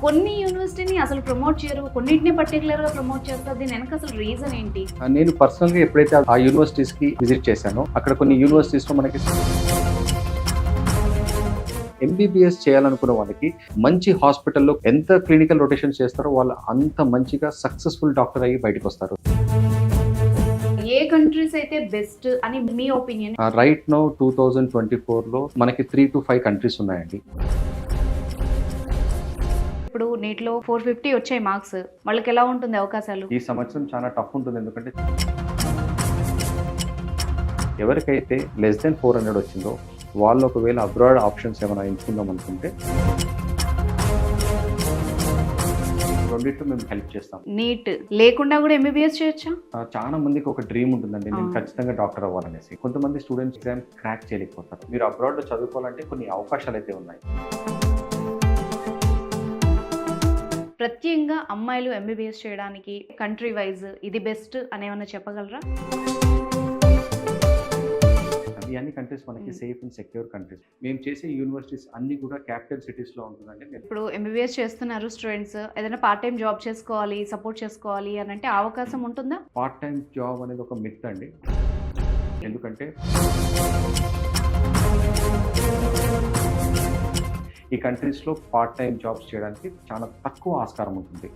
కొన్ని యూనివర్సిటీని అసలు ప్రమోట్ చేయరు, కొన్నిటిని పర్టికులర్‌గా ప్రమోట్ చేస్తారు. దీని వెనక అసలు రీజన్ ఏంటి? నేను పర్సనల్‌గా ఎప్పుడైతే ఆ యూనివర్సిటీస్‌కి విజిట్ చేశానో, అక్కడ కొన్ని యూనివర్సిటీస్‌లో మనకి ఎంబీబీఎస్ చేయాలనుకున్న వాళ్ళకి మంచి హాస్పిటల్‌లో ఎంత క్లినికల్ రొటేషన్ చేస్తారో వాళ్ళు అంత మంచిగా సక్సెస్‌ఫుల్ డాక్టర్ అయ్యి బయటకొస్తారు. ఏ కంట్రీస్ అయితే బెస్ట్ అని మీ ఒపీనియన్? రైట్ నౌ 2024లో మనకి 3-5 కంట్రీస్ ఉన్నాయండి. ఇప్పుడు నీట్లో 450 వచ్చాయి మార్క్స్. వాళ్ళకి ఎలా ఉంటుంది అవకాశాలు? ఈ సంవత్సరం చాలా టఫ్ ఉంటుంది. ఎందుకంటే ఎవరికైతే లెస్ దెన్ 400 వచ్చిందో వాళ్ళు ఒకవేళ అబ్రాడ్ ఆప్షన్స్ ఏమైనా ఎంచుకుందాం అనుకుంటే రెండిట్లో మేము హెల్ప్ చేస్తాం. నీట్ లేకుండా కూడా ఎంబీబీఎస్ చేయొచ్చా? చాలా మందికి ఒక డ్రీమ్ ఉంటుందండి, నేను ఖచ్చితంగా డాక్టర్ అవ్వాలనేసి. కొంతమంది స్టూడెంట్స్ ఎగ్జామ్ క్రాక్ చేయలేకపోతారు. మీరు అబ్రాడ్లో చదువుకోవాలంటే కొన్ని అవకాశాలు అయితే ఉన్నాయి. ప్రత్యేకంగా అమ్మాయిలు ఎంబీబీఎస్ చేయడానికి కంట్రీ వైజ్ ఇది బెస్ట్ అని ఏమన్నా చెప్పగలరా? ఈ అన్ని కంట్రీస్ మనకి సేఫ్ అండ్ సెక్యూర్ కంట్రీస్. మేము చేసే యూనివర్సిటీస్ అన్ని కూడా క్యాపిటల్ సిటీస్లో ఉంటుందండి. ఇప్పుడు ఎంబీబీఎస్ చేస్తున్నారు స్టూడెంట్స్, ఏదైనా పార్ట్ టైం జాబ్ చేసుకోవాలి, సపోర్ట్ చేసుకోవాలి అని అంటే అవకాశం ఉంటుందా? పార్ట్ టైం జాబ్ అనేది ఒక మిత్ అండి. ఎందుకంటే ఈ కంట్రీస్లో పార్ట్ టైం జాబ్స్ చేయడానికి చాలా తక్కువ ఆస్కారం ఉంటుంది.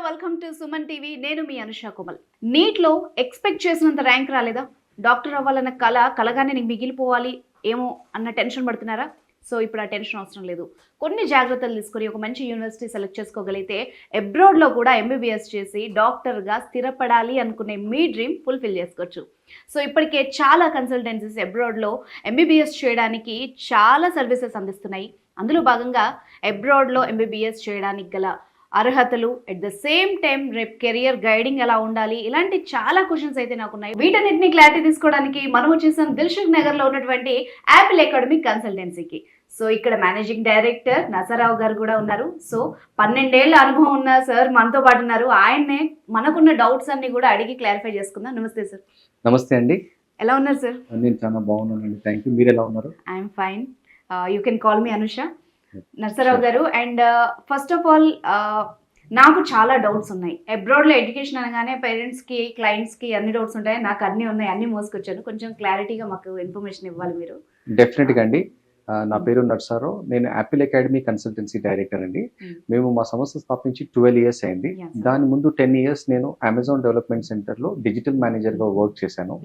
Welcome to Suman TV. నేను మీ అనుష కోమల్. నీట్లో ఎక్స్పెక్ట్ చేసినంత ర్యాంక్ రాలేదా? డాక్టర్ అవ్వాలన్న కలగానే నీకు మిగిలిపోవాలి ఏమో అన్న టెన్షన్ పడుతున్నారా? సో ఇప్పుడు ఆ టెన్షన్ అవసరం లేదు. కొన్ని జాగ్రత్తలు తీసుకొని ఒక మంచి యూనివర్సిటీ సెలెక్ట్ చేసుకోగలిగితే అబ్రాడ్లో కూడా ఎంబీబీఎస్ చేసి డాక్టర్గా స్థిరపడాలి అనుకునే మీ డ్రీమ్ ఫుల్ఫిల్ చేసుకోవచ్చు. సో ఇప్పటికే చాలా కన్సల్టెన్సీస్ అబ్రాడ్లో ఎంబీబీఎస్ చేయడానికి చాలా సర్వీసెస్ అందిస్తున్నాయి. అందులో భాగంగా అబ్రాడ్లో ఎంబీబీఎస్ చేయడానికి గల అర్హతలు, ఎట్ ద సేమ్ టైం రేపు కెరియర్ గైడింగ్ ఎలా ఉండాలి, ఇలాంటి చాలా క్వశ్చన్స్ అయితే నాకు ఉన్నాయి. వీటన్నిటిని క్లారిటీ తీసుకోవడానికి మనం వచ్చేసాం దిల్సుఖ్ నగర్లో ఉన్నటువంటి యాపిల్ అకాడమిక్ కన్సల్టెన్సీకి. సో ఇక్కడ మేనేజింగ్ డైరెక్టర్ నసరావు గారు కూడా ఉన్నారు. సో 12 ఏళ్ల అనుభవం ఉన్న సార్ మనతో పాటు ఉన్నారు. ఆయన్నే మనకున్న డౌట్స్ అన్ని కూడా అడిగి క్లారిఫై చేసుకుందాం. నమస్తే సార్. నమస్తే అండి. ఎలా ఉన్నారు సార్? నేను చాలా బాగున్నానండి, థ్యాంక్ యూ. మీరు ఎలా ఉన్నారు? I'm fine. You can call me Anusha. Narsa Rao గారు, అండ్ ఫస్ట్ ఆఫ్ ఆల్ నాకు చాలా డౌట్స్ ఉన్నాయి. అబ్రాడ్లో ఎడ్యుకేషన్ అనగానే పేరెంట్స్కి, క్లయింట్స్కి అన్ని డౌట్స్ ఉంటాయి. నాకు అన్నీ ఉన్నాయి, అన్నీ మోసుకొచ్చాను. కొంచెం క్లారిటీగా మాకు ఇన్ఫర్మేషన్ ఇవ్వాలి మీరు. డెఫినెట్గా అండి. నా పేరు నర్సారావు. నేను యాపిల్ అకాడమీ కన్సల్టెన్సీ డైరెక్టర్ అండి. మేము మా సంస్థ స్థాపించి 12 ఇయర్స్ అయింది. దాని ముందు 10 ఇయర్స్ నేను అమెజాన్ డెవలప్మెంట్ సెంటర్లో డిజిటల్ మేనేజర్గా వర్క్ చేశాను.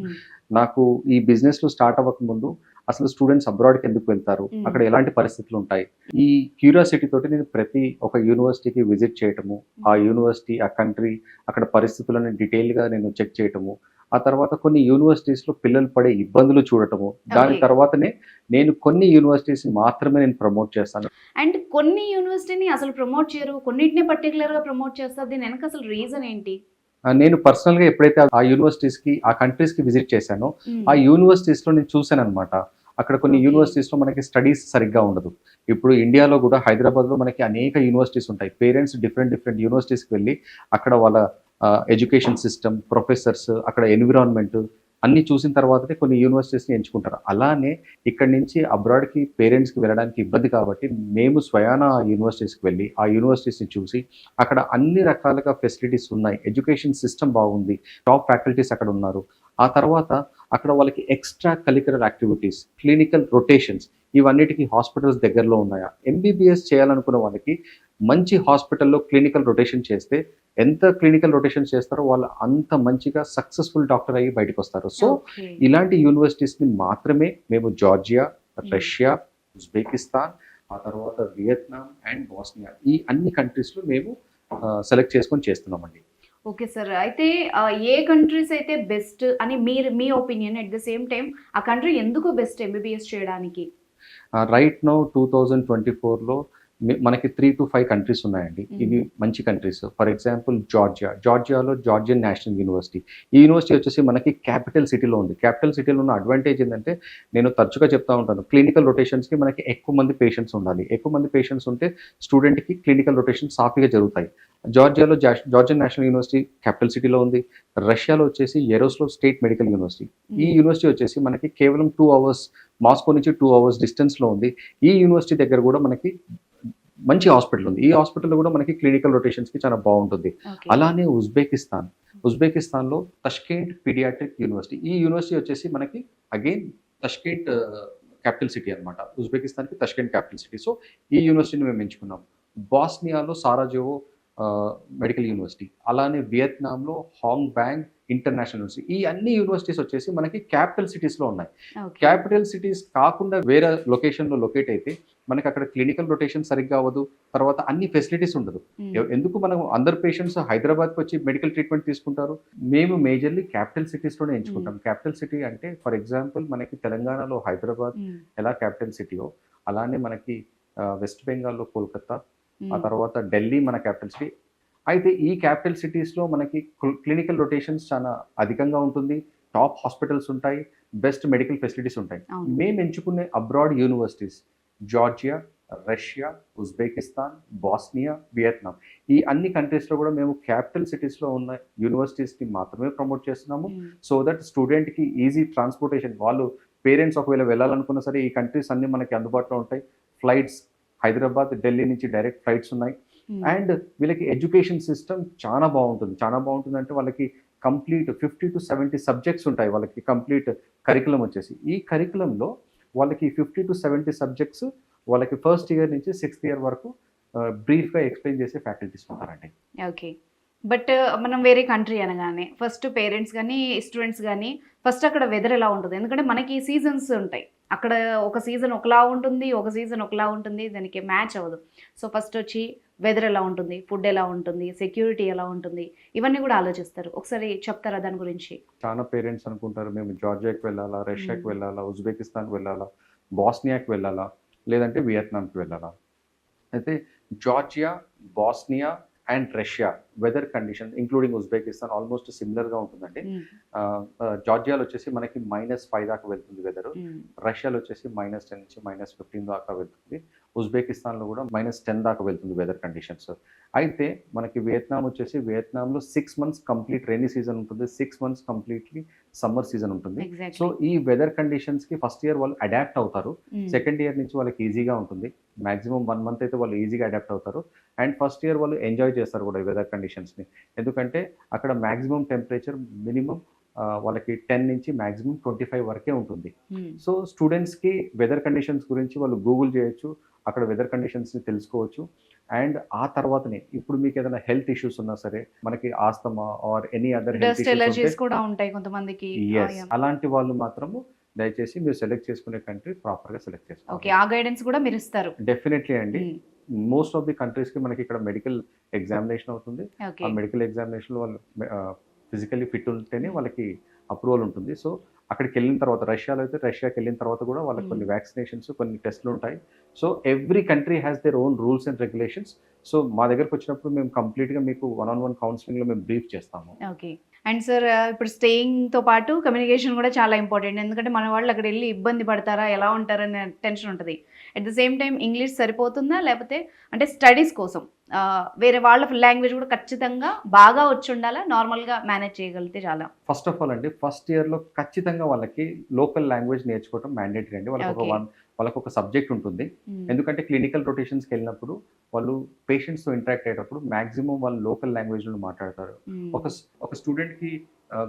నాకు ఈ బిజినెస్లో స్టార్ట్ అవ్వక ముందు అసలు స్టూడెంట్స్ అబ్రాడ్కి ఎందుకు వెళ్తారు, అక్కడ ఎలాంటి పరిస్థితులు ఉంటాయి, ఈ క్యూరియాసిటీ తోటి నేను ప్రతి ఒక యూనివర్సిటీకి విజిట్ చేయటము, ఆ యూనివర్సిటీ, ఆ కంట్రీ, అక్కడ పరిస్థితులను డీటెయిల్గా నేను చెక్ చేయటము, ఆ తర్వాత కొన్ని యూనివర్సిటీస్లో పిల్లలు పడే ఇబ్బందులు చూడటము, దాని తర్వాతనే నేను కొన్ని యూనివర్సిటీస్ మాత్రమే నేను ప్రమోట్ చేస్తాను. అండ్ కొన్ని యూనివర్సిటీని అసలు ప్రమోట్ చేయరు, కొన్నిటిని పర్టికులర్గా ప్రమోట్ చేస్తారు. దీని వెనక అసలు రీజన్ ఏంటి? నేను పర్సనల్గా ఎప్పుడైతే ఆ యూనివర్సిటీస్కి, ఆ కంట్రీస్కి విజిట్ చేశానో ఆ యూనివర్సిటీస్లో నేను చూశాను అనమాట. అక్కడ కొన్ని యూనివర్సిటీస్లో మనకి స్టడీస్ సరిగ్గా ఉండదు. ఇప్పుడు ఇండియాలో కూడా హైదరాబాద్లో మనకి అనేక యూనివర్సిటీస్ ఉంటాయి. పేరెంట్స్ డిఫరెంట్ యూనివర్సిటీస్కి వెళ్ళి అక్కడ వాళ్ళ ఎడ్యుకేషన్ సిస్టమ్, ప్రొఫెసర్స్, అక్కడ ఎన్విరాన్మెంట్ అన్నీ చూసిన తర్వాతనే కొన్ని యూనివర్సిటీస్ని ఎంచుకుంటారు. అలానే ఇక్కడి నుంచి అబ్రాడ్కి పేరెంట్స్కి వెళ్ళడానికి ఇబ్బంది కాబట్టి మేము స్వయాన ఆ యూనివర్సిటీస్కి వెళ్ళి ఆ యూనివర్సిటీస్ని చూసి అక్కడ అన్ని రకాలుగా ఫెసిలిటీస్ ఉన్నాయి, ఎడ్యుకేషన్ సిస్టమ్ బాగుంది, టాప్ ఫ్యాకల్టీస్ అక్కడ ఉన్నారు. ఆ తర్వాత అక్కడ వాళ్ళకి extra curricular activities, clinical rotations, ఇవన్నిటికీ హాస్పిటల్స్ దగ్గరలో ఉన్నాయా. ఎంబీబీఎస్ చేయాలనుకున్న వాళ్ళకి మంచి హాస్పిటల్లో క్లినికల్ రొటేషన్ చేస్తే ఎంత క్లినికల్ రొటేషన్ చేస్తారో వాళ్ళు అంత మంచిగా సక్సెస్ఫుల్ డాక్టర్ అయ్యి బయటకు వస్తారు. సో ఇలాంటి యూనివర్సిటీస్ని మాత్రమే మేము జార్జియా, రష్యా, ఉజ్బెకిస్తాన్, ఆ తర్వాత వియత్నాం అండ్ బోస్నియా, ఈ అన్ని కంట్రీస్లో మేము సెలెక్ట్ చేసుకొని చేస్తున్నామండి. Okay sir. అయితే ఏ కంట్రీస్ అయితే బెస్ట్ అని మీ opinion, at the same time ఆ కంట్రీ ఎందుకు బెస్ట్ ఎంబీబీఎస్ చేయడానికి? రైట్ నౌ 2024లో మనకి 3 to 5 కంట్రీస్ ఉన్నాయండి. ఇవి మంచి కంట్రీస్. ఫర్ ఎగ్జాంపుల్ జార్జియాలో జార్జియన్ నేషనల్ యూనివర్సిటీ. ఈ యూనివర్సిటీ వచ్చేసి మనకి క్యాపిటల్ సిటీలో ఉంది. క్యాపిటల్ సిటీలో ఉన్న అడ్వాంటేజ్ ఏంటంటే, నేను తరచుగా చెప్తా ఉంటాను, క్లినికల్ రొటేషన్స్కి మనకి ఎక్కువ మంది పేషెంట్స్ ఉండాలి. ఎక్కువ మంది పేషెంట్స్ ఉంటే స్టూడెంట్కి క్లినికల్ రొటేషన్ సాఫీగా జరుగుతాయి. జార్జియాలో జార్జియన్ నేషనల్ యూనివర్సిటీ క్యాపిటల్ సిటీలో ఉంది. రష్యాలో వచ్చేసి ఎరోస్లో స్టేట్ మెడికల్ యూనివర్సిటీ. ఈ యూనివర్సిటీ వచ్చేసి మనకి కేవలం 2 hours మాస్కో నుంచి 2 hours డిస్టెన్స్లో ఉంది. ఈ యూనివర్సిటీ దగ్గర కూడా మనకి మంచి హాస్పిటల్ ఉంది. ఈ హాస్పిటల్లో కూడా మనకి క్లినికల్ రొటేషన్స్కి చాలా బాగుంటుంది. అలానే ఉజ్బెకిస్తాన్లో తష్కెంట్ పీడియాట్రిక్ యూనివర్సిటీ. ఈ యూనివర్సిటీ వచ్చేసి మనకి అగైన్ తష్కెంట్ క్యాపిటల్ సిటీ అనమాట. ఉజ్బెకిస్తాన్కి తష్కెంట్ క్యాపిటల్ సిటీ. సో ఈ యూనివర్సిటీని మేము ఎంచుకున్నాం. బాస్నియాలో సారాజోవో మెడికల్ యూనివర్సిటీ, అలానే వియత్నాంలో హాంగ్ బ్యాంగ్ ఇంటర్నేషనల్ యూనివర్సిటీ. ఈ అన్ని యూనివర్సిటీస్ వచ్చేసి మనకి క్యాపిటల్ సిటీస్లో ఉన్నాయి. క్యాపిటల్ సిటీస్ కాకుండా వేరే లొకేషన్లో లొకేట్ అయితే మనకి అక్కడ క్లినికల్ రొటేషన్ సరిగ్గా అవ్వదు. తర్వాత అన్ని ఫెసిలిటీస్ ఉండదు. ఎందుకు మనం అందరు పేషెంట్స్ హైదరాబాద్కి వచ్చి మెడికల్ ట్రీట్మెంట్ తీసుకుంటారు? మేము మేజర్లీ క్యాపిటల్ సిటీస్లోనే ఎంచుకుంటాం. క్యాపిటల్ సిటీ అంటే ఫర్ ఎగ్జాంపుల్ మనకి తెలంగాణలో హైదరాబాద్ ఎలా క్యాపిటల్ సిటీయో, అలానే మనకి వెస్ట్ బెంగాల్లో కోల్కతా, ఆ తర్వాత ఢిల్లీ మన క్యాపిటల్ సిటీ. అయితే ఈ క్యాపిటల్ సిటీస్లో మనకి క్లినికల్ రొటేషన్స్ చాలా అధికంగా ఉంటుంది. టాప్ హాస్పిటల్స్ ఉంటాయి, బెస్ట్ మెడికల్ ఫెసిలిటీస్ ఉంటాయి. మేము ఎంచుకునే abroad universities Georgia, Russia, Uzbekistan, Bosnia, Vietnam. ఈ అన్ని కంట్రీస్లో కూడా మేము క్యాపిటల్ సిటీస్లో ఉన్న యూనివర్సిటీస్ని మాత్రమే ప్రమోట్ చేస్తున్నాము. సో దట్ స్టూడెంట్కి ఈజీ ట్రాన్స్పోర్టేషన్, వాళ్ళు పేరెంట్స్ ఒకవేళ వెళ్ళాలనుకున్నా సరే ఈ కంట్రీస్ అన్ని మనకి అందుబాటులో ఉంటాయి. ఫ్లైట్స్ హైదరాబాద్, ఢిల్లీ నుంచి డైరెక్ట్ ఫ్లైట్స్ ఉన్నాయి. అండ్ వీళ్ళకి ఎడ్యుకేషన్ సిస్టమ్ చాలా బాగుంటుంది. చాలా బాగుంటుంది అంటే వాళ్ళకి కంప్లీట్ 50 to 70 సబ్జెక్ట్స్ ఉంటాయి. వాళ్ళకి కంప్లీట్ కరికులం వచ్చేసి, ఈ కరికులంలో వాళ్ళకి 50 to 70 సబ్జెక్ట్స్ వాళ్ళకి ఫస్ట్ ఇయర్ నుంచి 6th year వరకు బ్రీఫ్గా ఎక్స్ప్లెయిన్ చేసే ఫ్యాకల్టీస్ ఉంటారండి. ఓకే. బట్ మనం వేరే కంట్రీ అనగానే ఫస్ట్ పేరెంట్స్ కానీ స్టూడెంట్స్ కానీ ఫస్ట్ అక్కడ వెదర్ ఎలా ఉంటుంది? ఎందుకంటే మనకి సీజన్స్ ఉంటాయి. అక్కడ ఒక సీజన్ ఒకలా ఉంటుంది, ఒక సీజన్ ఒకలా ఉంటుంది, దానికి మ్యాచ్ అవ్వదు. సో ఫస్ట్ వచ్చి వెదర్ ఎలా ఉంటుంది, ఫుడ్ ఎలా ఉంటుంది, సెక్యూరిటీ ఎలా ఉంటుంది, ఇవన్నీ కూడా ఆలోచిస్తారు. ఒకసారి చెప్తారా దాని గురించి? చాలా పేరెంట్స్ అనుకుంటారు మేము జార్జియాకి వెళ్ళాలా, రష్యాకి వెళ్ళాలా, ఉజ్బెకిస్తాన్కి వెళ్ళాలా, బాస్నియాకి వెళ్ళాలా, లేదంటే వియత్నాంకి వెళ్ళాలా. అయితే Georgia, Bosnia and Russia weather condition including Uzbekistan almost సిమిలర్గా ఉంటుందండి. జార్జియాలో వచ్చేసి మనకి -5 దాకా వెళ్తుంది వెదర్. రష్యాలో వచ్చేసి -10 నుంచి -15 దాకా వెళ్తుంది. ఉజ్బెకిస్తాన్లో కూడా -10 దాకా వెళ్తుంది వెదర్ కండిషన్స్. అయితే మనకి వియత్నాం వచ్చేసి వియత్నాంలో 6 months కంప్లీట్ రైనీ సీజన్ ఉంటుంది, 6 months కంప్లీట్లీ సమ్మర్ సీజన్ ఉంటుంది. సో ఈ వెదర్ కండిషన్స్కి ఫస్ట్ ఇయర్ వాళ్ళు అడాప్ట్ అవుతారు. సెకండ్ ఇయర్ నుంచి వాళ్ళకి ఈజీగా ఉంటుంది. మాక్సిమం 1 month అయితే వాళ్ళు ఈజీగా అడాప్ట్ అవుతారు. అండ్ ఫస్ట్ ఇయర్ వాళ్ళు ఎంజాయ్ చేస్తారు కూడా ఈ వెదర్ కండిషన్స్ని. ఎందుకంటే అక్కడ మ్యాక్సిమం టెంపరేచర్ మినిమం వాళ్ళకి 10 నుంచి మ్యాక్సిమం 25 వరకే ఉంటుంది. సో స్టూడెంట్స్కి వెదర్ కండిషన్స్ గురించి వాళ్ళు గూగుల్ చేయొచ్చు, అక్కడ వెదర్ కండిషన్స్ని తెలుసుకోవచ్చు. అండ్ ఆ తర్వాతనే ఇప్పుడు మీకు ఏదైనా హెల్త్ ఇష్యూస్ ఉన్నా సరే, మనకి asthma or any other health issues కూడా ఉంటాయి కొంతమందికి. అలాంటి వాళ్ళు మాత్రము దయచేసి మీరు సెలెక్ట్ చేసుకునే కంట్రీ ప్రాపర్గా సెలెక్ట్ చేసుకోవాలి. ఓకే, ఆ గైడెన్స్ కూడా మీరు ఇస్తారు? డెఫినెట్లీ అండి. మోస్ట్ ఆఫ్ ది కంట్రీస్కి మనకి ఇక్కడ మెడికల్ ఎగ్జామినేషన్ అవుతుంది. ఆ మెడికల్ ఎగ్జామినేషన్లో వాళ్ళు ఫిజికల్లీ ఫిట్ ఉంటేనే వాళ్ళకి అప్రూవల్ ఉంటుంది. సో అక్కడికి వెళ్ళిన తర్వాత రష్యాకి వెళ్ళిన తర్వాత కూడా వాళ్ళకి కొన్ని వ్యాక్సినేషన్స్, కొన్ని టెస్ట్లు ఉంటాయి. So every country has their own rules and regulations. So మా దగ్గరకు వచ్చినప్పుడు మేము కంప్లీట్గా మీకు 1-on-1 కౌన్సిలింగ్లో మేము బ్రీఫ్ చేస్తాము. ఓకే. అండ్ సార్ ఇప్పుడు స్టేయింగ్తో పాటు కమ్యూనికేషన్ కూడా చాలా ఇంపార్టెంట్. ఎందుకంటే మన వాళ్ళు అక్కడ వెళ్ళి ఇబ్బంది పడతారా, ఎలా ఉంటారనే టెన్షన్ ఉంటుంది. At the same time English సరిపోతుందా, లేకపోతే అంటే స్టడీస్ కోసం వేరే వాళ్ళ లాంగ్వేజ్ కూడా ఖచ్చితంగా బాగా వచ్చి ఉండాలా, నార్మల్గా మేనేజ్ చేయగలిగితే చాలా? ఫస్ట్ ఆఫ్ ఆల్ అండి, ఫస్ట్ ఇయర్లో ఖచ్చితంగా వాళ్ళకి లోకల్ లాంగ్వేజ్ నేర్చుకోవడం మ్యాండేటరీ అండి. వాళ్ళకి ఒక సబ్జెక్ట్ ఉంటుంది. ఎందుకంటే క్లినికల్ రొటేషన్స్కి వెళ్ళినప్పుడు వాళ్ళు పేషెంట్స్తో ఇంటరాక్ట్ అయ్యేటప్పుడు మ్యాక్సిమం వాళ్ళు లోకల్ లాంగ్వేజ్లో మాట్లాడతారు. ఒక స్టూడెంట్కి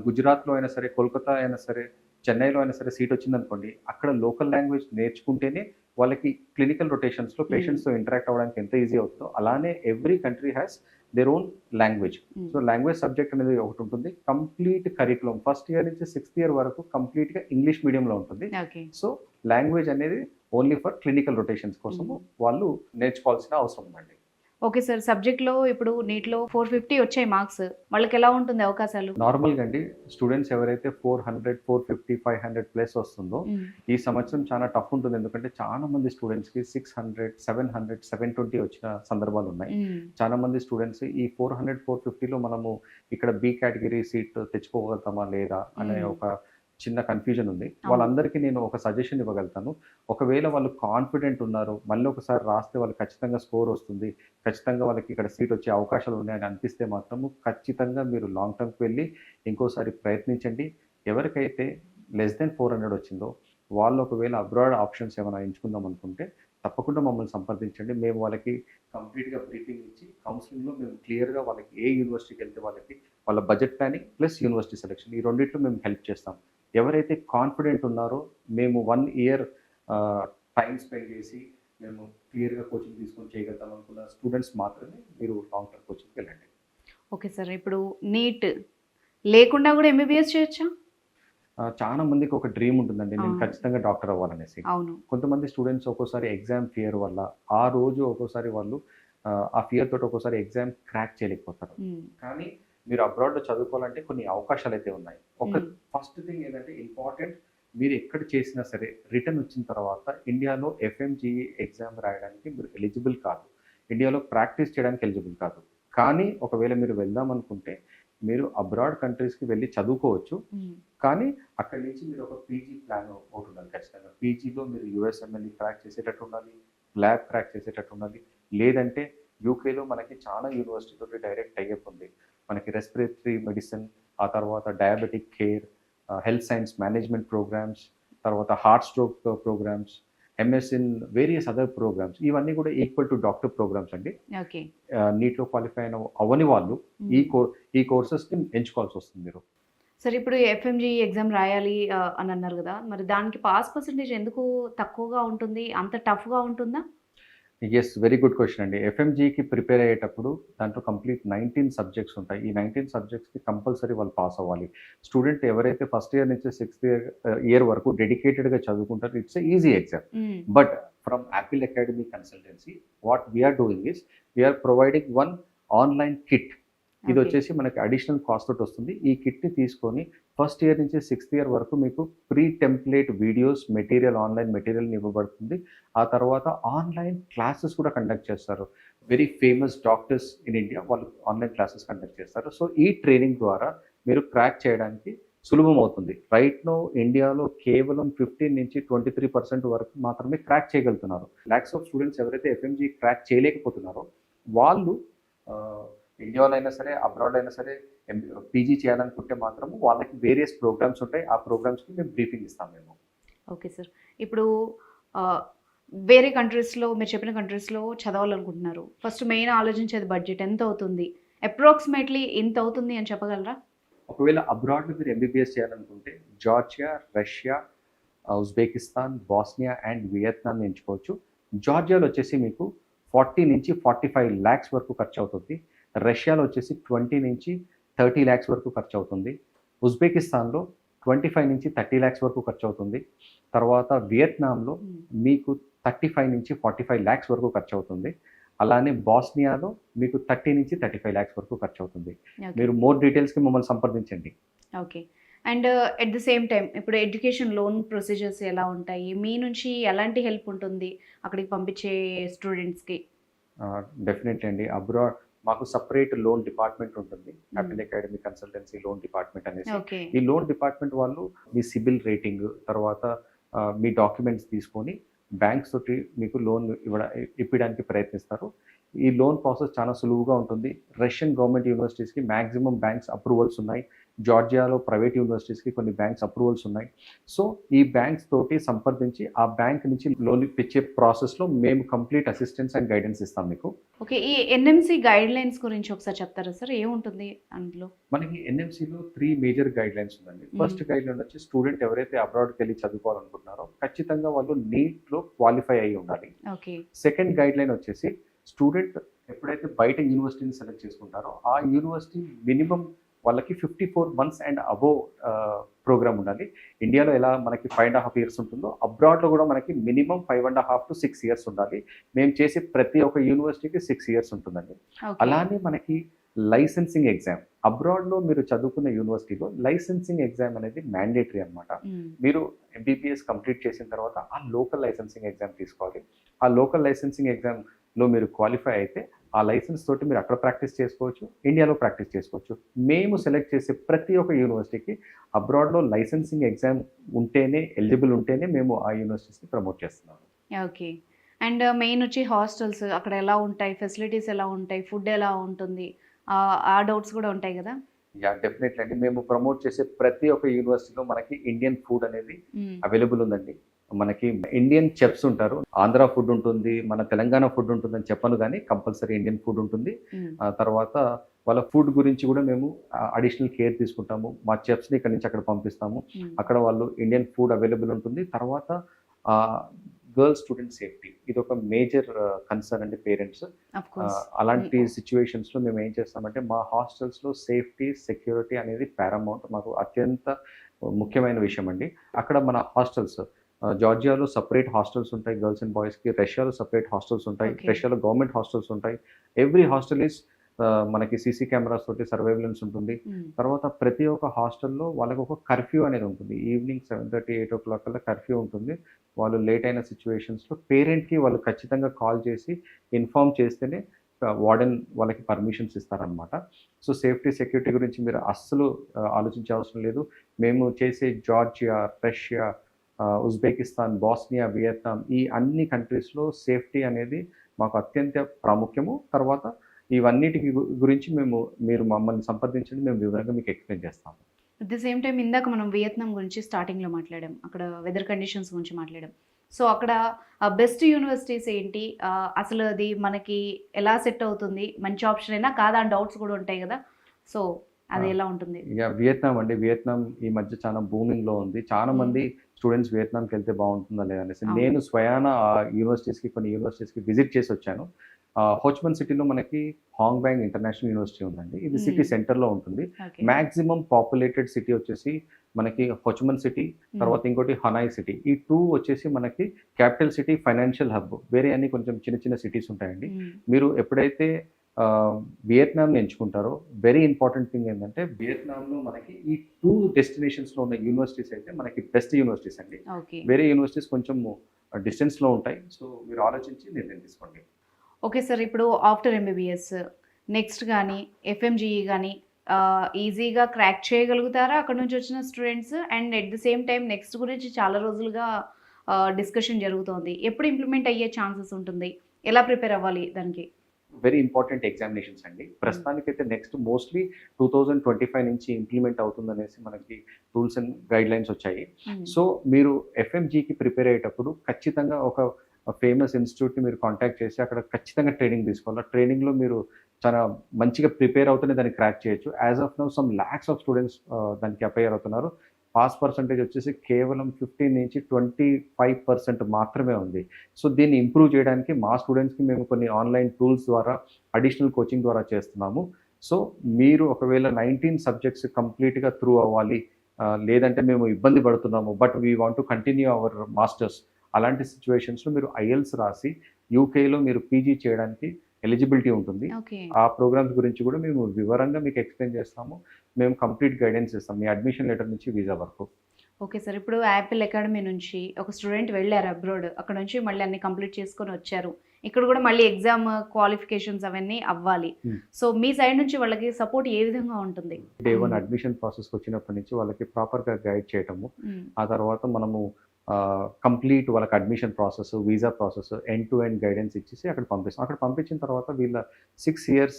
గుజరాత్లో అయినా సరే, కోల్కతా అయినా సరే, చెన్నైలో అయినా సరే సీట్ వచ్చిందనుకోండి, అక్కడ లోకల్ లాంగ్వేజ్ నేర్చుకుంటేనే వాళ్ళకి క్లినికల్ రొటేషన్స్లో పేషెంట్స్తో ఇంటరాక్ట్ అవ్వడానికి ఎంత ఈజీ అవుతుందో, అలానే every country has their own language. So language subject అనేది ఒకటి ఉంటుంది. కంప్లీట్ కరికులం ఫస్ట్ ఇయర్ నుంచి 6th year వరకు కంప్లీట్గా ఇంగ్లీష్ మీడియంలో ఉంటుంది. సో లాంగ్వేజ్ అనేది ఓన్లీ ఫర్ క్లినికల్ రొటేషన్స్ కోసము వాళ్ళు నేర్చుకోవాల్సిన అవసరం ఉందండి. ఓకే సార్, సబ్జెక్ట్లో ఇప్పుడు నీట్లో 450 వచ్చాయి మార్క్స్, వాళ్ళకి ఎలా ఉంటుంది అవకాశాలు? నార్మల్గా అండి స్టూడెంట్స్ ఎవరైతే 400, 450, 500 ప్లస్ వస్తుందో ఈ సంవత్సరం చాలా టఫ్ ఉంటుంది. ఎందుకంటే చాలా మంది స్టూడెంట్స్కి 600, 700, 720 వచ్చిన సందర్భాలు ఉన్నాయి. చాలా మంది స్టూడెంట్స్ ఈ 400, 450లో మనము ఇక్కడ బి కేటగిరీ సీట్ తెచ్చుకోగలుగుతామా లేదా అనే ఒక చిన్న కన్ఫ్యూజన్ ఉంది. వాళ్ళందరికీ నేను ఒక సజెషన్ ఇవ్వగలుగుతాను. ఒకవేళ వాళ్ళు కాన్ఫిడెంట్ ఉన్నారు, మళ్ళీ ఒకసారి రాస్తే వాళ్ళు ఖచ్చితంగా స్కోర్ వస్తుంది, ఖచ్చితంగా వాళ్ళకి ఇక్కడ సీట్ వచ్చే అవకాశాలు ఉన్నాయని అనిపిస్తే మాత్రము ఖచ్చితంగా మీరు లాంగ్ టర్మ్కి వెళ్ళి ఇంకోసారి ప్రయత్నించండి. ఎవరికైతే లెస్ దెన్ 400 వచ్చిందో వాళ్ళు ఒకవేళ అబ్రాడ్ ఆప్షన్స్ ఏమైనా ఎంచుకుందాం అనుకుంటే తప్పకుండా మమ్మల్ని సంప్రదించండి. మేము వాళ్ళకి కంప్లీట్గా బ్రీఫింగ్ ఇచ్చి కౌన్సిలింగ్లో మేము క్లియర్గా వాళ్ళకి ఏ యూనివర్సిటీకి వెళ్తే వాళ్ళకి వాళ్ళ budget planning plus university selection ఈ రెండిట్లో మేము హెల్ప్ చేస్తాం. ఎవరైతే కాన్ఫిడెంట్ ఉన్నారో మేము 1 ఇయర్ టైం స్పెండ్ చేసి మేము క్లియర్గా కోచింగ్ తీసుకొని చేయగలుగుతాం అనుకున్న స్టూడెంట్స్ మాత్రమే మీరు లాంగ్ టర్మ్ కోచింగ్కి వెళ్ళండి. ఓకే సార్, ఇప్పుడు నీట్ లేకుండా కూడా ఎంబీబీఎస్ చేయొచ్చా? చాలా మందికి ఒక డ్రీమ్ ఉంటుందండి, నేను ఖచ్చితంగా డాక్టర్ అవ్వాలనేసి. అవును. కొంతమంది స్టూడెంట్స్ ఒక్కోసారి ఎగ్జామ్ ఫియర్ వల్ల ఆ రోజు ఒక్కోసారి వాళ్ళు ఆ ఫియర్ తోటి ఒక్కోసారి ఎగ్జామ్ క్రాక్ చేయలేకపోతారు. కానీ మీరు అబ్రాడ్లో చదువుకోవాలంటే కొన్ని అవకాశాలు అయితే ఉన్నాయి. ఒక ఫస్ట్ థింగ్ ఏంటంటే ఇంపార్టెంట్, మీరు ఎక్కడ చేసినా సరే రిటర్న్ వచ్చిన తర్వాత ఇండియాలో ఎఫ్ఎంజీఈ ఎగ్జామ్ రాయడానికి మీరు ఎలిజిబుల్ కాదు, ఇండియాలో ప్రాక్టీస్ చేయడానికి ఎలిజిబుల్ కాదు. కానీ ఒకవేళ మీరు వెళ్దాం అనుకుంటే మీరు అబ్రాడ్ కంట్రీస్కి వెళ్ళి చదువుకోవచ్చు. కానీ అక్కడి నుంచి మీరు ఒక పీజీ ప్లాన్ ఒకటి ఉండాలి ఖచ్చితంగా. పీజీలో మీరు యూఎస్ఎంఎల్ఈ క్రాక్ చేసేటట్టు ఉండాలి, ల్యాబ్ క్రాక్ చేసేటట్టు ఉండాలి. లేదంటే యూకేలో మనకి చాలా యూనివర్సిటీతో డైరెక్ట్ టైఅప్ ఉంది. మనకి రెస్పిరేటరీ మెడిసిన్, ఆ తర్వాత diabetic care, health science management programmes, తర్వాత heart stroke programmes, MS in various other programmes, ఇవన్నీ కూడా ఈక్వల్ టు డాక్టర్ ప్రోగ్రామ్స్ అండి. నీట్లో క్వాలిఫై అవ్వని వాళ్ళు ఈ కోర్సెస్ని ఎంచుకోవాల్సి వస్తుంది మీరు. సరే, ఇప్పుడు ఎఫ్ఎంజీ ఎగ్జామ్ రాయాలి అని అన్నారు కదా, మరి దానికి పాస్ పర్సంటేజ్ ఎందుకు తక్కువగా ఉంటుంది? అంత టఫ్గా ఉంటుందా? ఎస్, వెరీ గుడ్ క్వశ్చన్ అండి. ఎఫ్ఎంజీకి ప్రిపేర్ అయ్యేటప్పుడు దాంట్లో కంప్లీట్ 19 సబ్జెక్ట్స్ ఉంటాయి. ఈ 19 సబ్జెక్ట్స్కి కంపల్సరీ వాళ్ళు పాస్ అవ్వాలి. స్టూడెంట్ ఎవరైతే ఫస్ట్ ఇయర్ నుంచి 6th ఇయర్ వరకు డెడికేటెడ్గా చదువుకుంటారో it's easy exam. But from Apple academy consultancy what we're doing is we're providing 1 online kit. ఇది వచ్చేసి మనకి అడిషనల్ కాస్ట్ తోటి వస్తుంది. ఈ కిట్ని తీసుకొని ఫస్ట్ ఇయర్ నుంచి 6th ఇయర్ వరకు మీకు pre template videos material, online material ఇవ్వబడుతుంది. ఆ తర్వాత ఆన్లైన్ క్లాసెస్ కూడా కండక్ట్ చేస్తారు. Very famous doctors in India వాళ్ళు ఆన్లైన్ క్లాసెస్ కండక్ట్ చేస్తారు. సో ఈ ట్రైనింగ్ ద్వారా మీరు క్రాక్ చేయడానికి సులభం అవుతుంది. రైట్ నో ఇండియాలో కేవలం 15 నుంచి 23% వరకు మాత్రమే క్రాక్ చేయగలుగుతున్నారు. లాక్స్ ఆఫ్ స్టూడెంట్స్ ఎవరైతే ఎఫ్ఎంజీ క్రాక్ చేయలేకపోతున్నారో వాళ్ళు ఇండియాలో అయినా సరే అబ్రాడ్ అయినా సరే పీజీ చేయాలనుకుంటే మాత్రం వాళ్ళకి వేరియస్ ప్రోగ్రామ్స్ ఉంటాయి. ఆ ప్రోగ్రామ్స్కి మేము బ్రీఫింగ్ ఇస్తాం మేము. ఓకే సార్, ఇప్పుడు వేరే కంట్రీస్లో మీరు చెప్పిన కంట్రీస్లో చదవాలనుకుంటున్నారు, ఫస్ట్ మెయిన్ ఆలోచించేది బడ్జెట్ ఎంత అవుతుంది, అప్రాక్సిమేట్లీ ఎంత అవుతుంది అని చెప్పగలరా? ఒకవేళ అబ్రాడ్లో మీరు ఎంబీబీఎస్ చేయాలనుకుంటే Georgia, Russia, Uzbekistan, Bosnia and Vietnam ఎంచుకోవచ్చు. జార్జియాలో వచ్చేసి మీకు 40 నుంచి 45 lakhs వరకు ఖర్చు అవుతుంది. రష్యాలో వచ్చేసి 20 నుంచి 30 lakhs వరకు ఖర్చు అవుతుంది. ఉజ్బెకిస్తాన్లో 25 నుంచి 30 lakhs వరకు ఖర్చు అవుతుంది. తర్వాత వియత్నాంలో మీకు 35 నుంచి 45 lakhs వరకు ఖర్చు అవుతుంది. అలానే బాస్నియాలో మీకు 30 నుంచి 35 lakhs వరకు ఖర్చు అవుతుంది. మీరు మోర్ డీటెయిల్స్కి మమ్మల్ని సంప్రదించండి. Okay, and at the same time ఇప్పుడు ఎడ్యుకేషన్ లోన్ ప్రొసీజర్స్ ఎలా ఉంటాయి, మీ నుంచి ఎలాంటి హెల్ప్ ఉంటుంది అక్కడికి పంపించే స్టూడెంట్స్కి? డెఫినెట్లీ అండి. అబ్రాడ్ మాకు సపరేట్ లోన్ డిపార్ట్మెంట్ ఉంటుంది, Apple academy consultancy loan department అనేసి. ఈ లోన్ డిపార్ట్మెంట్ వాళ్ళు మీ సిబిల్ రేటింగ్, తర్వాత మీ డాక్యుమెంట్స్ తీసుకొని బ్యాంక్స్ తోటి మీకు లోన్ ఇప్పడానికి ప్రయత్నిస్తారు. ఈ లోన్ ప్రాసెస్ చాలా సులువుగా ఉంటుంది. రష్యన్ గవర్నమెంట్ యూనివర్సిటీస్కి మ్యాక్సిమం బ్యాంక్స్ అప్రూవల్స్ ఉన్నాయి. జార్జియాలో ప్రైవేట్ యూనివర్సిటీస్కి కొన్ని బ్యాంక్స్ అప్రూవల్స్ ఉన్నాయి. సో ఈ బ్యాంక్స్ తోటి సంప్రదించి ఆ బ్యాంక్ నుంచి లోన్ ఇప్పించే ప్రాసెస్లో మేము కంప్లీట్ అసిస్టెన్స్ అండ్ గైడెన్స్ ఇస్తాం మీకు. ఓకే, ఈ ఎన్ఎంసీ గైడ్ లైన్స్ గురించి ఒకసారి చెప్తారా సార్, ఏముంటుంది అందులో? మనకి ఎన్ఎంసీలో 3 మేజర్ గైడ్ లైన్స్ ఉందండి. ఫస్ట్ గైడ్ లైన్ వచ్చి స్టూడెంట్ ఎవరైతే అబ్రాడ్కి వెళ్ళి చదువుకోవాలనుకుంటున్నారో ఖచ్చితంగా వాళ్ళు నీట్లో క్వాలిఫై అయ్యి ఉండాలి. ఓకే. సెకండ్ గైడ్ లైన్ వచ్చేసి స్టూడెంట్ ఎప్పుడైతే బయట యూనివర్సిటీని సెలెక్ట్ చేసుకుంటారో ఆ యూనివర్సిటీ మినిమం వాళ్ళకి 54 months అండ్ అబోవ్ ప్రోగ్రామ్ ఉండాలి. ఇండియాలో ఎలా మనకి 5.5 ఇయర్స్ ఉంటుందో అబ్రాడ్లో కూడా మనకి మినిమం 5.5 to 6 ఇయర్స్ ఉండాలి. మేము చేసే ప్రతి ఒక్క యూనివర్సిటీకి 6 ఇయర్స్ ఉంటుందండి. ఓకే. అలానే మనకి లైసెన్సింగ్ ఎగ్జామ్ అబ్రాడ్లో మీరు చదువుకున్న యూనివర్సిటీలో లైసెన్సింగ్ ఎగ్జామ్ అనేది మ్యాండేటరీ అనమాట. మీరు ఎంబీబీఎస్ కంప్లీట్ చేసిన తర్వాత ఆ లోకల్ లైసెన్సింగ్ ఎగ్జామ్ తీసుకోవాలి. ఆ లోకల్ లైసెన్సింగ్ ఎగ్జామ్లో మీరు క్వాలిఫై అయితే ఆ లైసెన్స్ తోటి మీరు అక్కడ ప్రాక్టీస్ చేసుకోవచ్చు, ఇండియాలో ప్రాక్టీస్ చేసుకోవచ్చు. మేము సెలెక్ట్ చేసే ప్రతి ఒక్క యూనివర్సిటీకి అబ్రాడ్లో లైసెన్సింగ్ ఎగ్జామ్ ఉంటేనే, ఎలిజిబుల్ ఉంటేనే మేము ఆ యూనివర్సిటీస్ని ప్రమోట్ చేస్తున్నాము. ఓకే. అండ్ మెయిన్ వచ్చి హాస్టల్స్ అక్కడ ఎలా ఉంటాయి, ఫెసిలిటీస్ ఎలా ఉంటాయి, ఫుడ్ ఎలా ఉంటుంది, ఆ డౌట్స్ కూడా ఉంటాయి కదా. డెఫినెట్లీ అండి. మేము ప్రమోట్ చేసే ప్రతి ఒక్క యూనివర్సిటీలో మనకి ఇండియన్ ఫుడ్ అనేది అవైలబుల్ ఉందండి. మనకి ఇండియన్ చెఫ్స్ ఉంటారు. ఆంధ్ర ఫుడ్ ఉంటుంది, మన తెలంగాణ ఫుడ్ ఉంటుందని చెప్పను కానీ కంపల్సరీ ఇండియన్ ఫుడ్ ఉంటుంది. తర్వాత వాళ్ళ ఫుడ్ గురించి కూడా మేము అడిషనల్ కేర్ తీసుకుంటాము. మా చెఫ్స్ని ఇక్కడి నుంచి అక్కడ పంపిస్తాము. అక్కడ వాళ్ళు ఇండియన్ ఫుడ్ అవైలబుల్ ఉంటుంది. తర్వాత గర్ల్ స్టూడెంట్ సేఫ్టీ ఇది ఒక మేజర్ కన్సర్న్ అండి పేరెంట్స్. అలాంటి సిచ్యువేషన్స్లో మేము ఏం చేస్తామంటే మా హాస్టల్స్లో సేఫ్టీ, సెక్యూరిటీ అనేది పారామౌంట్, మాకు అత్యంత ముఖ్యమైన విషయం అండి. అక్కడ మన హాస్టల్స్ జార్జియాలో సపరేట్ హాస్టల్స్ ఉంటాయి గర్ల్స్ అండ్ బాయ్స్కి, రష్యాలో సపరేట్ హాస్టల్స్ ఉంటాయి, రష్యాలో గవర్నమెంట్ హాస్టల్స్ ఉంటాయి. ఎవ్రీ హాస్టల్ ఈస్ మనకి సీసీ కెమెరాస్ తోటి సర్వేలెన్స్ ఉంటుంది. తర్వాత ప్రతి ఒక్క హాస్టల్లో వాళ్ళకి ఒక కర్ఫ్యూ అనేది ఉంటుంది. ఈవినింగ్ 7:30, 8 o'clock కల్లా కర్ఫ్యూ ఉంటుంది. వాళ్ళు లేట్ అయిన సిచ్యువేషన్స్లో పేరెంట్కి వాళ్ళు ఖచ్చితంగా కాల్ చేసి ఇన్ఫార్మ్ చేస్తేనే వార్డెన్ వాళ్ళకి పర్మిషన్స్ ఇస్తారనమాట. సో సేఫ్టీ, సెక్యూరిటీ గురించి మీరు అస్సలు ఆలోచించే అవసరం లేదు. మేము చేసే Georgia, Russia, Uzbekistan, Bosnia, Vietnam ఈ అన్ని కంట్రీస్లో సేఫ్టీ అనేది మాకు అత్యంత ప్రాముఖ్యము. తర్వాత ఇవన్నిటికి గురించి మీరు మమ్మల్ని సంప్రదించండి, మేము వివరంగా మీకు ఎక్స్ప్లెయిన్ చేస్తాము. అట్ ది సేమ్ టైం ఇందాక మనం వియత్నాం గురించి స్టార్టింగ్లో మాట్లాడాం, అక్కడ వెదర్ కండిషన్స్ గురించి మాట్లాడాం. సో అక్కడ బెస్ట్ యూనివర్సిటీస్ ఏంటి, అసలు అది మనకి ఎలా సెట్ అవుతుంది, మంచి ఆప్షన్ అయినా కాదా అని డౌట్స్ కూడా ఉంటాయి కదా. సో అది ఎలా ఉంటుంది? వియత్నాం అండి, వియత్నాం ఈ మధ్య చాలా బూమింగ్లో ఉంది. చాలా మంది స్టూడెంట్స్ వియత్నాంకి వెళ్తే బాగుంటుందా లేదనేసి నేను స్వయాన ఆ యూనివర్సిటీస్కి కొన్ని యూనివర్సిటీస్కి విజిట్ చేసి వచ్చాను. హోచ్మన్ సిటీలో మనకి హాంగ్బ్యాంగ్ ఇంటర్నేషనల్ యూనివర్సిటీ ఉందండి. ఇది సిటీ సెంటర్లో ఉంటుంది. మ్యాక్సిమం పాపులేటెడ్ సిటీ వచ్చేసి మనకి హోచ్మన్ సిటీ, తర్వాత ఇంకోటి హనాయ్ సిటీ. ఈ 2 వచ్చేసి మనకి క్యాపిటల్ సిటీ, ఫైనాన్షియల్ హబ్. వేరే అన్ని కొంచెం చిన్న చిన్న సిటీస్ ఉంటాయండి. మీరు ఎప్పుడైతే వియత్నాంని ఎంచుకుంటారో వెరీ ఇంపార్టెంట్ థింగ్ ఏంటంటే వియత్నాంలో మనకి ఈ 2 డెస్టినేషన్స్లో ఉన్న యూనివర్సిటీస్ అయితే మనకి బెస్ట్ యూనివర్సిటీస్ అండి. వేరే యూనివర్సిటీస్ కొంచెం డిస్టెన్స్లో ఉంటాయి. సో మీరు ఆలోచించి నిర్ణయం తీసుకోండి. ఓకే సార్, ఇప్పుడు ఆఫ్టర్ ఎంబీబీఎస్ నెక్స్ట్ కానీ ఎఫ్ఎంజీఈ కానీ ఈజీగా క్రాక్ చేయగలుగుతారా అక్కడ నుంచి వచ్చిన students? And at the same time next గురించి చాలా రోజులుగా డిస్కషన్ జరుగుతోంది. ఎప్పుడు ఇంప్లిమెంట్ అయ్యే ఛాన్సెస్ ఉంటుంది, ఎలా ప్రిపేర్ అవ్వాలి దానికి? వెరీ ఇంపార్టెంట్ ఎగ్జామినేషన్స్ అండి. ప్రస్తుతానికైతే నెక్స్ట్ మోస్ట్లీ 2025 నుంచి ఇంప్లిమెంట్ అవుతుందనేసి మనకి రూల్స్ అండ్ గైడ్ లైన్స్ వచ్చాయి. సో మీరు ఎఫ్ఎంజీకి ప్రిపేర్ అయ్యేటప్పుడు ఖచ్చితంగా ఒక ఫేమస్ ఇన్స్టిట్యూట్ని మీరు కాంటాక్ట్ చేసి అక్కడ ఖచ్చితంగా ట్రైనింగ్ తీసుకోవాలి. ట్రైనింగ్లో మీరు చాలా మంచిగా ప్రిపేర్ అవుతూనే దాన్ని క్రాక్ చేయొచ్చు. As of now some lakhs of students దానికి అపైర్ అవుతున్నారు. పాస్ పర్సంటేజ్ వచ్చేసి కేవలం 15 నుంచి 25% మాత్రమే ఉంది. సో దీన్ని ఇంప్రూవ్ చేయడానికి మా స్టూడెంట్స్కి మేము కొన్ని ఆన్లైన్ టూల్స్ ద్వారా అడిషనల్ కోచింగ్ ద్వారా చేస్తున్నాము. సో మీరు ఒకవేళ 19 సబ్జెక్ట్స్ కంప్లీట్గా త్రూ అవ్వాలి, లేదంటే మేము ఇబ్బంది పడుతున్నాము but we want to continue our masters, అలాంటి సిచ్యువేషన్స్లో మీరు ఐఎల్స్ రాసి యూకేలో మీరు పీజీ చేయడానికి ఎలిజిబిలిటీ ఉంటుంది. ఆ ప్రోగ్రామ్స్ గురించి కూడా మేము వివరంగా మీకు ఎక్స్ప్లెయిన్ చేస్తాము. మేము కంప్లీట్ గైడెన్స్ ఇస్తాం మీ అడ్మిషన్ లెటర్ నుంచి వీసా వరకు. ఓకే సార్, ఇప్పుడు యాపిల్ అకాడమీ నుంచి ఒక స్టూడెంట్ వెళ్ళారు అబ్రాడ్, అక్కడ నుంచి మళ్ళీ అన్ని కంప్లీట్ చేసుకొని వచ్చారు, ఇక్కడ కూడా మళ్ళీ ఎగ్జామ్ క్వాలిఫికేషన్స్ అవన్నీ అవ్వాలి. సో మీ సైడ్ నుంచి వాళ్ళకి సపోర్ట్ ఏ విధంగా ఉంటుంది? డే 1 అడ్మిషన్ ప్రాసెస్కి వచ్చినప్పటి నుంచి వాళ్ళకి ప్రాపర్గా గైడ్ చేయటము, ఆ తర్వాత మనము కంప్లీట్ వాళ్ళకి admission process, visa process, end to end guidance ఇచ్చేసి అక్కడ పంపిస్తాం. అక్కడ పంపించిన తర్వాత వీళ్ళ 6 years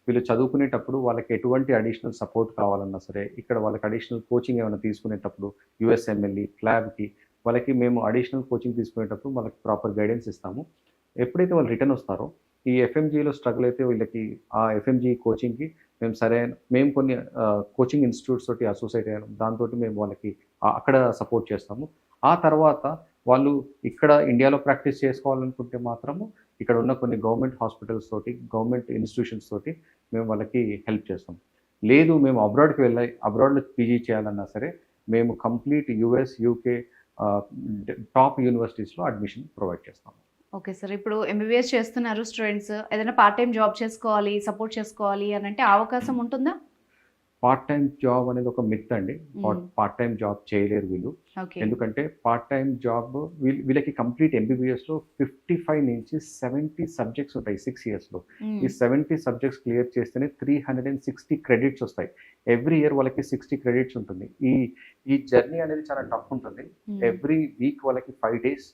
వీళ్ళు చదువుకునేటప్పుడు వాళ్ళకి ఎటువంటి అడిషనల్ సపోర్ట్ కావాలన్నా సరే, ఇక్కడ వాళ్ళకి అడిషనల్ కోచింగ్ ఏమైనా తీసుకునేటప్పుడు యూఎస్ఎంఎల్ఈ, క్లాబ్కి వాళ్ళకి మేము అడిషనల్ కోచింగ్ తీసుకునేటప్పుడు వాళ్ళకి ప్రాపర్ గైడెన్స్ ఇస్తాము. ఎప్పుడైతే వాళ్ళు రిటర్న్ వస్తారో ఈ ఎఫ్ఎంజీలో స్ట్రగుల్ అయితే వీళ్ళకి ఆ ఎఫ్ఎంజీ కోచింగ్కి మేము కొన్ని కోచింగ్ ఇన్స్టిట్యూట్స్ తోటి అసోసియేట్ అయ్యాము. దాంతో మేము వాళ్ళకి అక్కడ సపోర్ట్ చేస్తాము. ఆ తర్వాత వాళ్ళు ఇక్కడ ఇండియాలో ప్రాక్టీస్ చేసుకోవాలనుకుంటే మాత్రము ఇక్కడ ఉన్న కొన్ని గవర్నమెంట్ హాస్పిటల్స్ తోటి, గవర్నమెంట్ ఇన్స్టిట్యూషన్స్ తోటి మేము వాళ్ళకి హెల్ప్ చేస్తాం. లేదు మేము అబ్రాడ్కి వెళ్ళాలి, అబ్రాడ్లో పీజీ చేయాలన్నా సరే మేము కంప్లీట్ యుఎస్ యూకే టాప్ యూనివర్సిటీస్లో అడ్మిషన్ ప్రొవైడ్ చేస్తాము. ఓకే సార్, ఇప్పుడు ఎంబీబీఎస్ చేస్తున్నారు స్టూడెంట్స్, ఏదైనా పార్ట్ టైం జాబ్ చేసుకోవాలి, సపోర్ట్ చేసుకోవాలి అని అంటే అవకాశం ఉంటుందా? పార్ట్ టైం జాబ్ అనేది ఒక మిత్ అండి. పార్ట్ టైం జాబ్ చేయలేరు వీళ్ళు. ఓకే. ఎందుకంటే పార్ట్ టైం జాబ్ వీళ్ళకి కంప్లీట్ ఎంబీబీఎస్లో 55 నుంచి 70 సబ్జెక్ట్స్ ఉంటాయి 6 ఇయర్స్లో. ఈ 70 సబ్జెక్ట్స్ క్లియర్ చేస్తేనే 360 క్రెడిట్స్ వస్తాయి. ఎవ్రీ ఇయర్ వాళ్ళకి 60 క్రెడిట్స్ ఉంటుంది. ఈ జర్నీ అనేది చాలా టఫ్ ఉంటుంది. ఎవ్రీ వీక్ వాళ్ళకి 5 days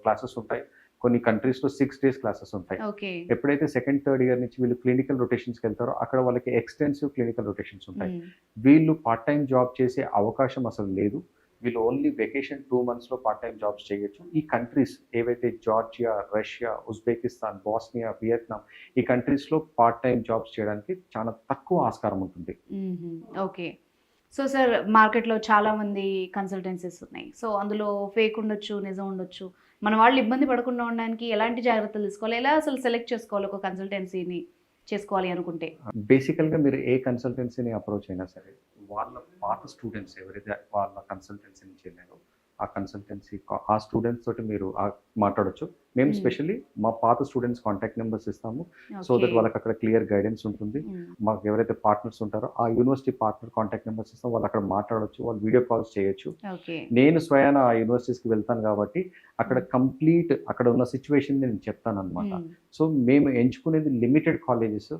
క్లాసెస్ ఉంటాయి. కొన్ని కంట్రీస్లో 6 days క్లాసెస్ ఉంటాయి. ఓకే. ఎప్పుడైతే సెకండ్ థర్డ్ ఇయర్ నుంచి వీళ్ళు క్లినికల్ రొటేషన్స్కి వెళ్తారో అక్కడ వాళ్ళకి ఎక్స్టెన్సివ్ క్లినికల్ రొటేషన్స్ ఉంటాయి. వీళ్ళు పార్ట్ టైం జాబ్ చేసే అవకాశం అసలు లేదు. వీళ్ళు ఓన్లీ వెకేషన్ 2 monthsలో పార్ట్ టైం జాబ్స్ చేయొచ్చు. ఈ కంట్రీస్ ఏవైతే Georgia, Russia, Uzbekistan, Bosnia, Vietnam ఈ కంట్రీస్లో పార్ట్ టైం జాబ్స్ చేయడానికి చాలా తక్కువ ఆస్కారం ఉంటుంది. ఓకే. సో సార్, మార్కెట్లో చాలామంది కన్సల్టెన్సీస్ ఉన్నాయి. సో అందులో ఫేక్ ఉండొచ్చు, నిజం ఉండొచ్చు. మన వాళ్ళు ఇబ్బంది పడకుండా ఉండడానికి ఎలాంటి జాగ్రత్తలు తీసుకోవాలి, ఎలా అసలు సెలెక్ట్ చేసుకోవాలి ఒక కన్సల్టెన్సీని చేసుకోవాలి అనుకుంటే? బేసికల్గా మీరు ఏ కన్సల్టెన్సీని అప్రోచ్ అయినా సరే వాళ్ళ పాత స్టూడెంట్స్ ఎవరైతే వాళ్ళ కన్సల్టెన్సీ నుంచి వెళ్ళారో ఆ స్టూడెంట్స్ తోటి మీరు మాట్లాడొచ్చు. మేము స్పెషల్లీ మా పాత స్టూడెంట్స్ కాంటాక్ట్ నెంబర్స్ ఇస్తాము. సో దట్ వాళ్ళకి అక్కడ క్లియర్ గైడెన్స్ ఉంటుంది. మాకు ఎవరైతే పార్ట్నర్స్ ఉంటారో ఆ యూనివర్సిటీ పార్ట్నర్ కాంటాక్ట్ నెంబర్స్ ఇస్తాం. వాళ్ళు అక్కడ మాట్లాడవచ్చు, వాళ్ళు వీడియో కాల్స్ చేయొచ్చు. నేను స్వయాన ఆ యూనివర్సిటీస్కి వెళ్తాను కాబట్టి అక్కడ కంప్లీట్ అక్కడ ఉన్న సిచ్యువేషన్ నేను చెప్తాను అనమాట. సో మేము ఎంచుకునేది లిమిటెడ్ కాలేజెస్.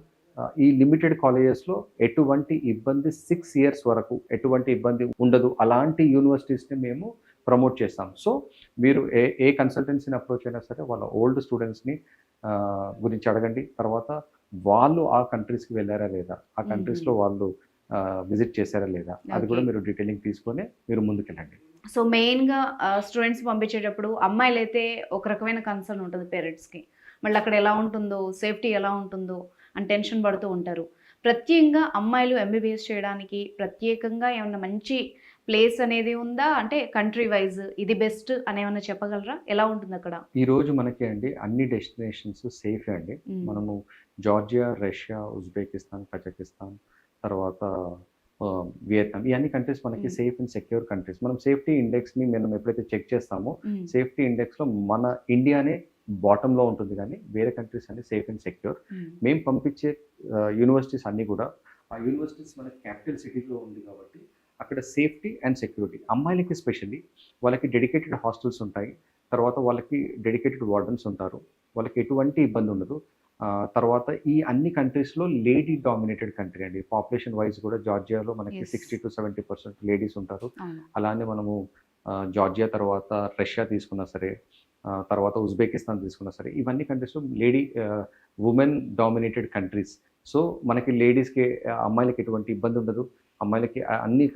ఈ లిమిటెడ్ కాలేజెస్లో ఎటువంటి ఇబ్బంది 6 years వరకు ఎటువంటి ఇబ్బంది ఉండదు. అలాంటి యూనివర్సిటీస్ని మేము ప్రమోట్ చేస్తాం. సో మీరు ఏ కన్సల్టెన్సీని అప్రోచ్ అయినా సరే వాళ్ళ ఓల్డ్ స్టూడెంట్స్ని గురించి అడగండి. తర్వాత వాళ్ళు ఆ కంట్రీస్కి వెళ్ళారా లేదా, ఆ కంట్రీస్లో వాళ్ళు విజిట్ చేశారా లేదా, అది కూడా మీరు డీటెయిలింగ్ తీసుకొని మీరు ముందుకెళ్ళండి. సో మెయిన్గా స్టూడెంట్స్ పంపించేటప్పుడు అమ్మాయిలు అయితే ఒక రకమైన కన్సర్న్ ఉంటుంది పేరెంట్స్కి. మళ్ళీ అక్కడ ఎలా ఉంటుందో, సేఫ్టీ ఎలా ఉంటుందో అని టెన్షన్ పడుతూ ఉంటారు. ప్రత్యేకంగా అమ్మాయిలు ఎంబీబీఎస్ చేయడానికి ప్రత్యేకంగా ఏమన్నా మంచి ప్లేస్ అనేది ఉందా? అంటే కంట్రీ వైజ్ ఇది బెస్ట్ అని ఏమన్నా చెప్పగలరా? ఎలా ఉంటుంది అక్కడ? ఈ రోజు మనకి అండి అన్ని డెస్టినేషన్స్ సేఫ్ అండి. మనము జార్జియా, రష్యా, ఉజ్బెకిస్తాన్, కజకిస్తాన్, తర్వాత వియత్నాం ఈ అన్ని కంట్రీస్ మనకి సేఫ్ అండ్ సెక్యూర్ కంట్రీస్. మనం సేఫ్టీ ఇండెక్స్ని మనం ఎప్పుడైతే చెక్ చేస్తామో సేఫ్టీ ఇండెక్స్లో మన ఇండియానే బాటంలో ఉంటుంది, కానీ వేరే కంట్రీస్ అన్ని సేఫ్ అండ్ సెక్యూర్. మేము పంపించే యూనివర్సిటీస్ అన్నీ కూడా ఆ యూనివర్సిటీస్ మన క్యాపిటల్ సిటీలో ఉంది కాబట్టి అక్కడ సేఫ్టీ అండ్ సెక్యూరిటీ. అమ్మాయిలకి స్పెషల్లీ వాళ్ళకి డెడికేటెడ్ హాస్టల్స్ ఉంటాయి. తర్వాత వాళ్ళకి డెడికేటెడ్ వార్డన్స్ ఉంటారు. వాళ్ళకి ఎటువంటి ఇబ్బంది ఉండదు. తర్వాత ఈ అన్ని కంట్రీస్లో లేడీ డామినేటెడ్ కంట్రీ అండి. పాపులేషన్ వైజ్ కూడా జార్జియాలో మనకి 60 to 70% లేడీస్ ఉంటారు. అలానే మనము జార్జియా తర్వాత రష్యా తీసుకున్నా సరే, తర్వాత ఉజ్బెకిస్తాన్ తీసుకున్నా సరే, ఇవన్నీ కంట్రీస్లో ఉమెన్ డామినేటెడ్ కంట్రీస్. సో మనకి లేడీస్కి అమ్మాయిలకి ఎటువంటి ఇబ్బంది ఉండదు. అమ్మాయిలకి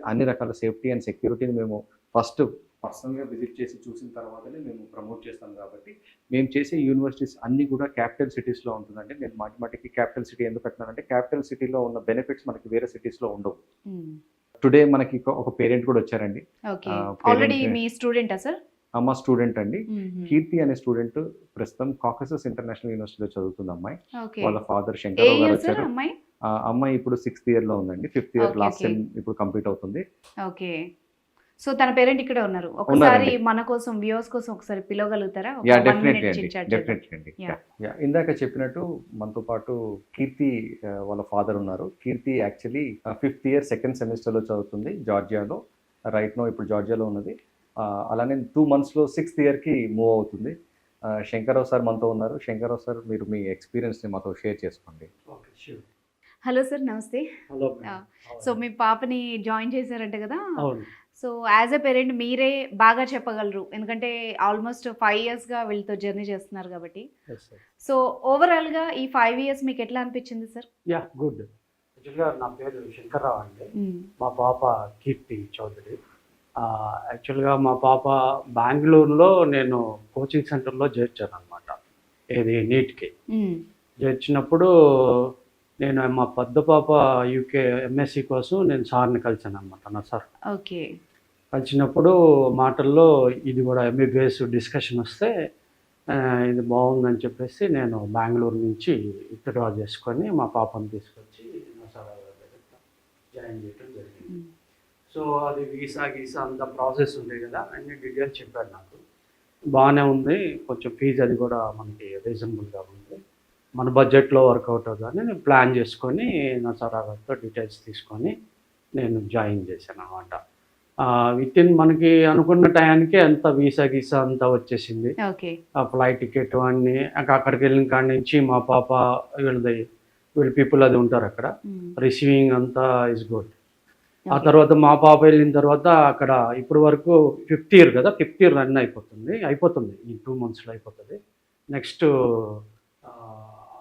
అన్ని రకాల సేఫ్టీ అండ్ సెక్యూరిటీని మేము ఫస్ట్ పర్సనల్గా విజిట్ చేసి చూసిన తర్వాతనే మేము ప్రమోట్ చేస్తాం. కాబట్టి మేము చేసే యూనివర్సిటీస్ అన్నీ కూడా క్యాపిటల్ సిటీస్లో ఉంటుందండి. నేను మాటిమాటికి క్యాపిటల్ సిటీ ఎందుకు అంటున్నానంటే క్యాపిటల్ సిటీలో ఉన్న బెనిఫిట్స్ మనకి వేరే సిటీస్లో ఉండవు. టుడే మనకి ఒక పేరెంట్ కూడా వచ్చారండి. ఆల్రెడీ మీ స్టూడెంటా సార్? మా స్టూడెంట్ అండి. కీర్తి అనే స్టూడెంట్ ప్రస్తుతం కాకసస్ ఇంటర్నేషనల్ యూనివర్సిటీలో చదువుతుంది అమ్మాయి. వాళ్ళ ఫాదర్ శంకర్ గారు వచ్చారు. అమ్మాయి ఇప్పుడు 6th year లో ఉందండి. 5th year లాస్ట్ సెమ్ ఇప్పుడు కంప్లీట్ అవుతుంది. ఓకే. సో తన పేరెంట్ ఇక్కడే ఉన్నారు. ఒకసారి మన కోసం వ్యూవర్స్ కోసం ఒకసారి పిలవగలుగుతారా? డెఫినెట్లీ. ఇందాక చెప్పినట్టు మనతో పాటు కీర్తి వాళ్ళ ఫాదర్ ఉన్నారు. కీర్తి actually 5th year 2nd semester లో చదువుతుంది జార్జియాలో. రైట్ నో ఇప్పుడు జార్జియాలో ఉన్నది. అలానే 2 monthsలో 6th yearకి మూవ్ అవుతుంది. శంకర్రావు సార్ మనతో ఉన్నారు. శంకర్రావు సార్, మీరు మీ ఎక్స్పీరియన్స్ని మాతో షేర్ చేసుకోండి. హలో సార్, నమస్తే. సో మీ పాపని జాయిన్ చేశారంట కదా? సో యాజ్ ఎ పేరెంట్ మీరే బాగా చెప్పగలరు, ఎందుకంటే ఆల్మోస్ట్ 5 yearsగా వీళ్ళతో జర్నీ చేస్తున్నారు కాబట్టి. సో ఓవరాల్గా ఈ 5 years మీకు ఎట్లా అనిపించింది సార్? గుడ్. యాక్చువల్గా నా పేరు శంకర్రావు అండి. మా పాప కీర్తి చౌదరి. యాక్చువల్గా మా పాప బెంగళూరులో నేను కోచింగ్ సెంటర్లో చేర్చాను అనమాట. ఏది నీట్కి చేర్చినప్పుడు నేను మా పెద్ద పాప యూకే ఎంఎస్సి కోసం నేను సార్ని కలిసాను అనమాట. నా సార్ కలిసినప్పుడు మాటల్లో ఇది కూడా ఎంబీబీఎస్ డిస్కషన్ వస్తే ఇది బాగుందని చెప్పేసి నేను బెంగళూరు నుంచి విత్డ్రా చేసుకొని మా పాపను తీసుకొచ్చి నా సార్ జాయిన్ చేయడం జరిగింది. సో అది వీసా గీసా అంత ప్రాసెస్ ఉంది కదా, అన్ని డీటెయిల్స్ చెప్పాడు నాకు. బాగానే ఉంది, కొంచెం ఫీజు అది కూడా మనకి రీజనబుల్గా ఉంది, మన బడ్జెట్లో వర్కౌట్ అవుతుందని నేను ప్లాన్ చేసుకొని నసారా గారితో డీటెయిల్స్ తీసుకొని నేను జాయిన్ చేశాను అనమాట. విత్ ఇన్ మనకి అనుకున్న టయానికి అంత వీసా గీసా అంతా వచ్చేసింది. ఓకే. ఆ ఫ్లైట్ టికెట్ అన్నీ అక్కడికి వెళ్ళిన కాడి నుంచి మా పాప వీళ్ళ పీపుల్ అది ఉంటారు అక్కడ, రిసీవింగ్ అంతా ఇస్ గుడ్. ఆ తర్వాత మా పాప వెళ్ళిన తర్వాత అక్కడ ఇప్పుడు వరకు 5th ఇయర్ కదా, 5th ఇయర్ రన్ అయిపోతుంది ఈ 2 monthsలో అయిపోతుంది. నెక్స్ట్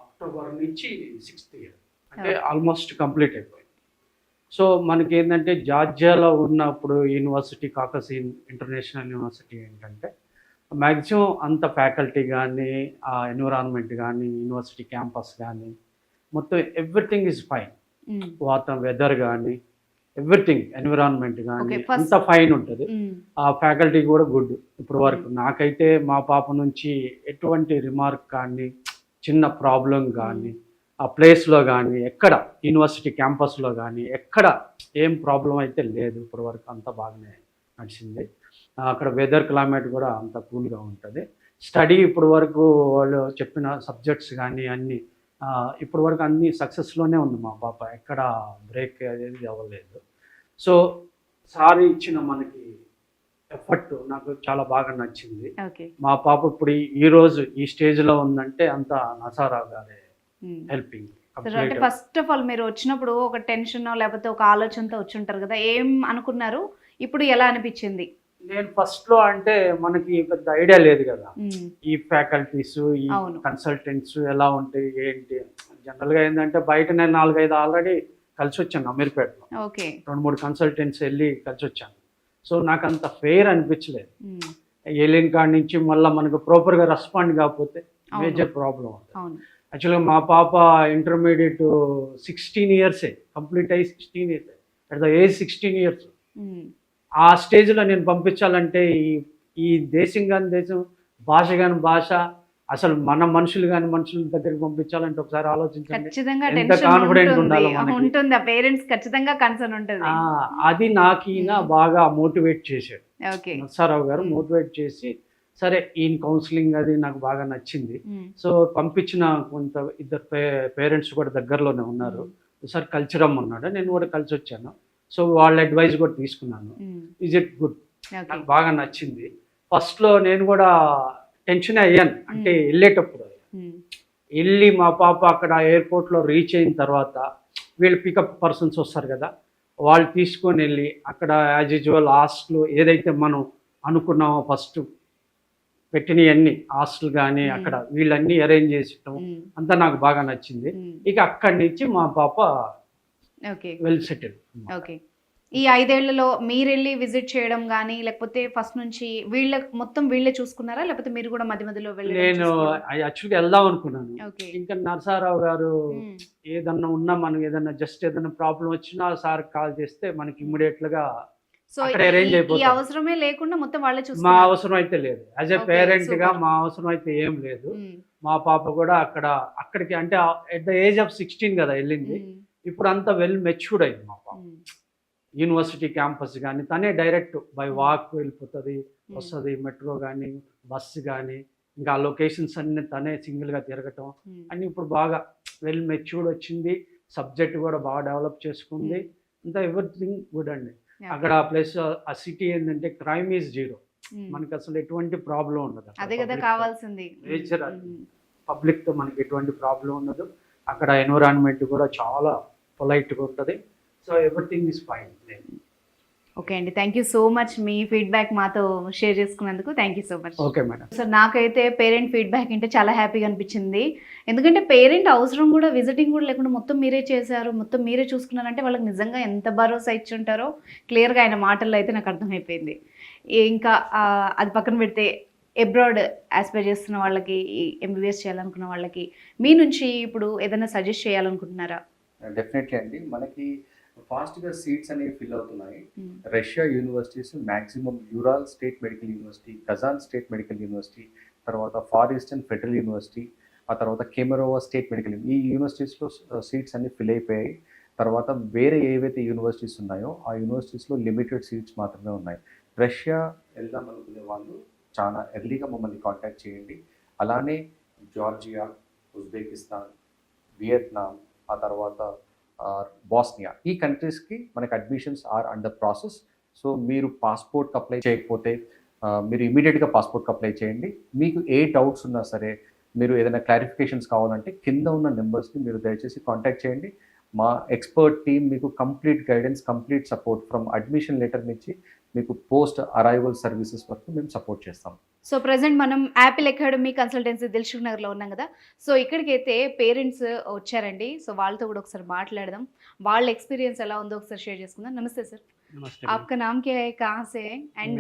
అక్టోబర్ నుంచి 6th ఇయర్, అంటే ఆల్మోస్ట్ కంప్లీట్ అయిపోయింది. సో మనకి ఏంటంటే జార్జియాలో ఉన్నప్పుడు యూనివర్సిటీ కాకస్ ఇంటర్నేషనల్ యూనివర్సిటీ ఏంటంటే మ్యాక్సిమం అంత ఫ్యాకల్టీ కానీ, ఆ ఎన్విరాన్మెంట్ కానీ, యూనివర్సిటీ క్యాంపస్ కానీ మొత్తం ఎవ్రీథింగ్ ఈజ్ ఫైన్. వెదర్ కానీ ఎవ్రీథింగ్, ఎన్విరాన్మెంట్ కానీ అంత ఫైన్ ఉంటుంది. ఆ ఫ్యాకల్టీ కూడా గుడ్. ఇప్పుడు వరకు నాకైతే మా పాప నుంచి ఎటువంటి రిమార్క్ కానీ, చిన్న ప్రాబ్లం కానీ, ఆ ప్లేస్లో కానీ, ఎక్కడ యూనివర్సిటీ క్యాంపస్లో కానీ ఎక్కడ ఏం ప్రాబ్లం అయితే లేదు. ఇప్పుడు వరకు అంత బాగానే నడిచింది. అక్కడ వెదర్ క్లైమేట్ కూడా అంత కూల్గా ఉంటుంది. స్టడీ ఇప్పుడు వరకు వాళ్ళు చెప్పిన సబ్జెక్ట్స్ కానీ అన్నీ ఇప్పుడు వరకు అన్నీ సక్సెస్లోనే ఉంది. మా పాప ఎక్కడ బ్రేక్ అనేది అవ్వలేదు. సో సార్ ఇచ్చిన మనకి ఎఫర్ట్ నాకు చాలా బాగా నచ్చింది. మా పాప ఇప్పుడు ఈరోజు ఈ స్టేజ్లో ఉందంటే అంత నసారా గారే హెల్పింగ్. అంటే ఫస్ట్ ఆఫ్ ఆల్ మీరు వచ్చినప్పుడు ఒక టెన్షన్ లేకపోతే ఒక ఆలోచనతో వచ్చి ఉంటారు కదా, ఏం అనుకున్నారు, ఇప్పుడు ఎలా అనిపించింది? నేను ఫస్ట్లో అంటే మనకి పెద్ద ఐడియా లేదు కదా, ఈ ఫ్యాకల్టీస్, ఈ కన్సల్టెంట్స్ ఎలా ఉంటాయి ఏంటి. జనరల్గా ఏంటంటే బయట నేను 4-5 ఆల్రెడీ కలిసి వచ్చాను అమీర్పేటలో, 2-3 కన్సల్టెంట్స్ వెళ్ళి కలిసి వచ్చాను. సో నాకు అంత ఫెయిర్ అనిపించలేదు. వెళ్ళిన కాడి నుంచి మళ్ళీ మనకు ప్రాపర్గా రెస్పాండ్ కాకపోతే మేజర్ ప్రాబ్లం అవుతుంది. యాక్చువల్గా మా పాప ఇంటర్మీడియట్ 16 ఇయర్సే కంప్లీట్ అయ్యి 16 years at the age 16 years. ఆ స్టేజ్లో నేను పంపించాలంటే ఈ దేశం కాని దేశం, భాష కాని భాష, అసలు మన మనుషులు కాని మనుషుల దగ్గరికి పంపించాలంటే ఒకసారి ఆలోచించండి, ఎంత కాన్ఫిడెంట్ ఉండాలి. అది నాకు ఈయన బాగా మోటివేట్ చేశాడు, నరసారావు గారు మోటివేట్ చేసి, సరే ఈయన కౌన్సిలింగ్ అది నాకు బాగా నచ్చింది. సో పంపించిన కొంత 2 పేరెంట్స్ కూడా దగ్గరలోనే ఉన్నారు. ఒకసారి కలిసి రమ్మన్నాడు, నేను కూడా కలిసి వచ్చాను. సో వాళ్ళ అడ్వైస్ కూడా తీసుకున్నాను. ఈజ్ ఇట్ గుడ్, నాకు బాగా నచ్చింది. ఫస్ట్లో నేను కూడా టెన్షన్ అయ్యాను, అంటే వెళ్ళేటప్పుడు వెళ్ళి మా పాప అక్కడ ఎయిర్పోర్ట్లో రీచ్ అయిన తర్వాత వీళ్ళు పికప్ పర్సన్స్ వస్తారు కదా, వాళ్ళు తీసుకొని వెళ్ళి అక్కడ యాజ్ యూజువల్ హాస్టల్ ఏదైతే మనం అనుకున్నామో ఫస్ట్ పెట్టినవన్నీ హాస్టల్ కానీ అక్కడ వీళ్ళన్నీ అరేంజ్ చేసటం అంతా నాకు బాగా నచ్చింది. ఇక అక్కడి నుంచి మా పాప వెల్ సెటిల్. ఓకే. ఈ 5 ఏళ్లలో మీరు వెళ్ళి విజిట్ చేయడం కానీ, లేకపోతే ఫస్ట్ నుంచి మొత్తం వీళ్ళే చూసుకున్నారా, లేకపోతే మీరు కూడా మధ్య మధ్యలో వెళ్ళి? నేను యాక్చువల్గా వెళ్దాం అనుకున్నాను. ఇంకా నరసారావు గారు ఏదన్నా ఉన్నా, మనకి ఏదన్నా జస్ట్ ఏదన్నా ప్రాబ్లం వచ్చినా సార్ కాల్ చేస్తే మనకి ఇమ్మీడియట్ గా అరేంజ్ అయిపోతుంది. అవసరమే లేకుండా మొత్తం వాళ్ళే చూసుకున్నారు. మా అవసరం అయితే లేదు, యాజ్ ఎ పేరెంట్ గా మా అవసరం అయితే ఏం లేదు. మా పాప కూడా అక్కడికి అంటే ఎట్ ద ఏజ్ ఆఫ్ 16 కదా వెళ్ళింది. ఇప్పుడు అంతా వెల్ మెచ్యూర్డ్ అయింది మా పాప. యూనివర్సిటీ క్యాంపస్ కానీ తనే డైరెక్ట్ బై వాక్ వెళ్ళిపోతుంది, వస్తుంది. మెట్రో కానీ బస్సు కానీ ఇంకా లొకేషన్స్ అన్ని తనే సింగిల్గా తిరగటం అన్ని ఇప్పుడు బాగా వెల్ మెచ్యూర్డ్ వచ్చింది. సబ్జెక్ట్ కూడా బాగా డెవలప్ చేసుకుంది. అంతా ఎవ్రీథింగ్ గుడ్ అండి అక్కడ. ప్లస్ ఆ సిటీ ఏంటంటే క్రైమ్ ఈజ్ 0, మనకి అసలు ఎటువంటి ప్రాబ్లం ఉండదు. అదే కదా కావాల్సింది. నేచర్ పబ్లిక్తో మనకి ఎటువంటి ప్రాబ్లం ఉండదు. అక్కడ ఎన్విరాన్మెంట్ కూడా చాలా పొలైట్గా ఉంటుంది. So everything is fine. Okay అండి, థ్యాంక్ యూ సో మచ్ మీ ఫీడ్బ్యాక్ మాతో షేర్ చేసుకున్నందుకు. Thank you so much. Okay madam. So నాకైతే పేరెంట్ ఫీడ్బ్యాక్ అంటే చాలా హ్యాపీగా అనిపించింది. ఎందుకంటే పేరెంట్ అవసరం కూడా విజిటింగ్ కూడా లేకుండా మొత్తం మీరే చేశారు, మొత్తం మీరే చూసుకున్నారంటే వాళ్ళకి నిజంగా ఎంత భరోసా ఇచ్చి ఉంటారో క్లియర్గా ఆయన మాటల్లో అయితే నాకు అర్థమైపోయింది. ఇంకా అది పక్కన పెడితే అబ్రాడ్ ఆస్పైర్ చేస్తున్న వాళ్ళకి, ఎంబీబీఎస్ చేయాలనుకున్న వాళ్ళకి మీ నుంచి ఇప్పుడు ఏదైనా సజెస్ట్ చేయాలనుకుంటున్నారా? డెఫినెట్లీ అండి. మనకి ఫాస్ట్గా సీట్స్ అనేవి ఫిల్ అవుతున్నాయి. Russia universities maximum Ural state medical university, Kazan state medical university, తర్వాత ఫార్ ఈస్టర్న్ ఫెడరల్ యూనివర్సిటీ, ఆ తర్వాత కెమెరోవా స్టేట్ మెడికల్, ఈ యూనివర్సిటీస్లో సీట్స్ అన్ని ఫిల్ అయిపోయాయి. తర్వాత వేరే ఏవైతే యూనివర్సిటీస్ ఉన్నాయో ఆ యూనివర్సిటీస్లో లిమిటెడ్ సీట్స్ మాత్రమే ఉన్నాయి. రష్యా వెళ్దాం అనుకునే వాళ్ళు చాలా ఎర్లీగా మమ్మల్ని కాంటాక్ట్ చేయండి. అలానే జార్జియా, ఉజ్బెకిస్తాన్, వియత్నాం, ఆ తర్వాత బాస్నియా, ఈ కంట్రీస్కి మనకి admissions are under process. So మీరు పాస్పోర్ట్కి అప్లై చేయకపోతే మీరు ఇమీడియట్గా పాస్పోర్ట్కి అప్లై చేయండి. మీకు ఏ డౌట్స్ ఉన్నా సరే, మీరు ఏదైనా క్లారిఫికేషన్స్ కావాలంటే కింద ఉన్న నెంబర్స్ని మీరు దయచేసి కాంటాక్ట్ చేయండి. మా ఎక్స్పర్ట్ టీమ్ మీకు complete guidance, complete support from admission letter నుంచి మీకు పోస్ట్ అరైవల్ సర్వీసెస్ వరకు మేము సపోర్ట్ చేస్తాం. సో ప్రజెంట్ మనం యాపిల్ అకాడమీ కన్సల్టెన్సీ దిల్సుఖ్ నగర్లో ఉన్నాం కదా. సో ఇక్కడికైతే పేరెంట్స్ వచ్చారండి. సో వాళ్ళతో కూడా ఒకసారి మాట్లాడదాం. వాళ్ళ ఎక్స్పీరియన్స్ ఎలా ఉందో ఒకసారి షేర్ చేసుకుందాం. నమస్తే సార్, नमस्ते आपका नाम क्या है, कहाँ से है, एंड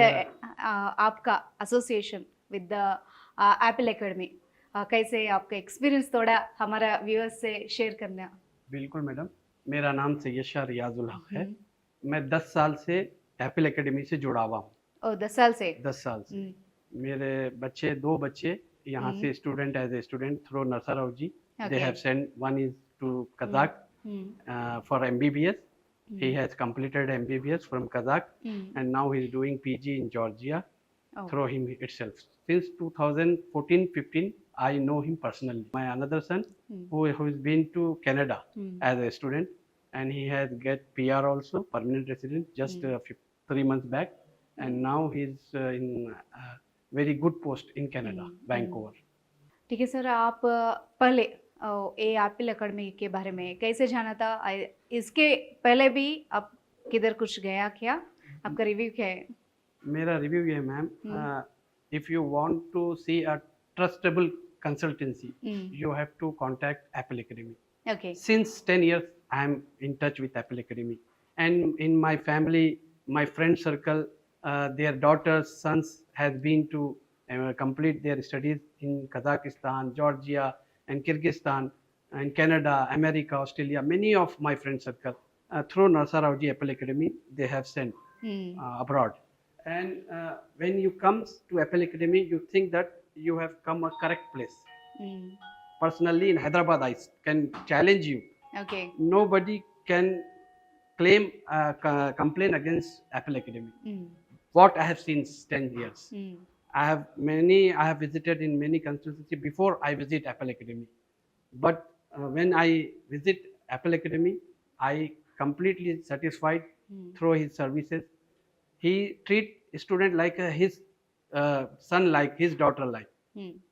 आपका association with the Apple academy, कैसे आपका एक्सपीरियंस थोड़ा हमारा व्यूअर्स से शेयर करना. बिल्कुल मैडम, मेरा नाम सैयद शाह रियाजुल हक है. मैं 10 साल से एप्पल एकेडमी से जुड़ा हुआ हूँ. ओ 10 साल से. 10 साल से मेरे बच्चे, 2 बच्चे यहाँ से student as a student through Narsarao ji. They have sent, one is to Kazakh for MBBS. He has completed MBBS from Kazakh and now he is doing PG in Georgia through him itself. Since 2014-15, I know him personally. My another son who has been to Canada as a student, and he has get PR also, permanent resident, just 3 months back, and now he's in very good post in Canada, Vancouver. ठीक है sir, आप पहले ये Apple academy के बारे में कैसे जाना था? इसके पहले भी आप किधर कुछ गया क्या? आपका रिव्यू क्या है? मेरा रिव्यू ये है ma'am, if you want to see a trustable consultancy, you have to contact Apple Academy. Okay. Since 10 years, I am in touch with Apple Academy. And in my family, my friend circle, their daughters, sons has been to complete their studies in Kazakhstan, Georgia, and Kyrgyzstan, and Canada, America, Australia. Many of my friend circle, through Narsaraoji Apple Academy, they have sent abroad. And when you come to Apple Academy, you think that you have come a correct place. Personally, in Hyderabad, I can challenge you. Okay. Nobody can claim, complain against Apple Academy. What I have seen 10 years. I have visited in many constituencies before I visit Apple Academy. But when I visit Apple Academy, I completely satisfied through his services. He treat student like his son, like his daughter, like.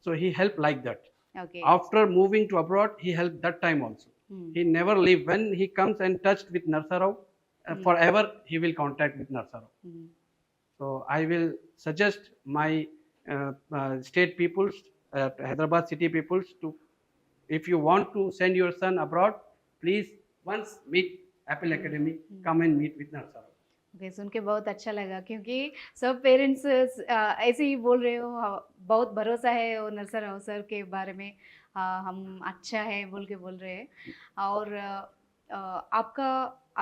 So he helped like that. Okay. After moving to abroad, he helped that time also. He never leave. When he comes and touched with Narsarav, forever he will contact with Narsarav. So I will suggest my state peoples, Hyderabad city peoples, to, if you want to send your son abroad, please once meet Apple Academy, come and meet with Narsarav. Okay, सुन के बहुत अच्छा लगा, क्योंकि सब parents ऐसे ही बोल रहे हो. बहुत भरोसा है वो नरसराव सर के बारे में, हम अच्छा है बोल के बोल रहे हैं. और आपका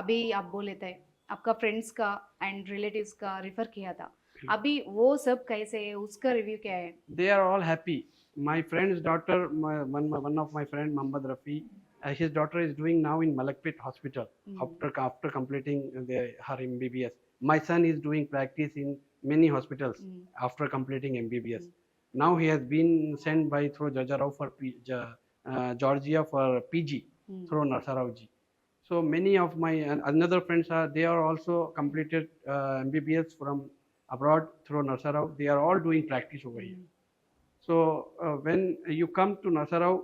अभी आप बोले थे आपका फ्रेंड्स का एंड रिलेटिव्स का रेफर किया था, अभी वो सब कैसे है, उसका रिव्यू क्या है? They are all happy. My friend's daughter, one of my friend, Mohammad Rafi, his daughter is doing now in Malakpet Hospital after completing her MBBS. My son is doing practice in many hospitals after completing MBBS. Now he has been sent by through Jajarao for Georgia for PG through Narsarav ji. So many of my another friends they are also completed MBBS from abroad through Narsarav. They are all doing practice over here. So when you come to Narsarav,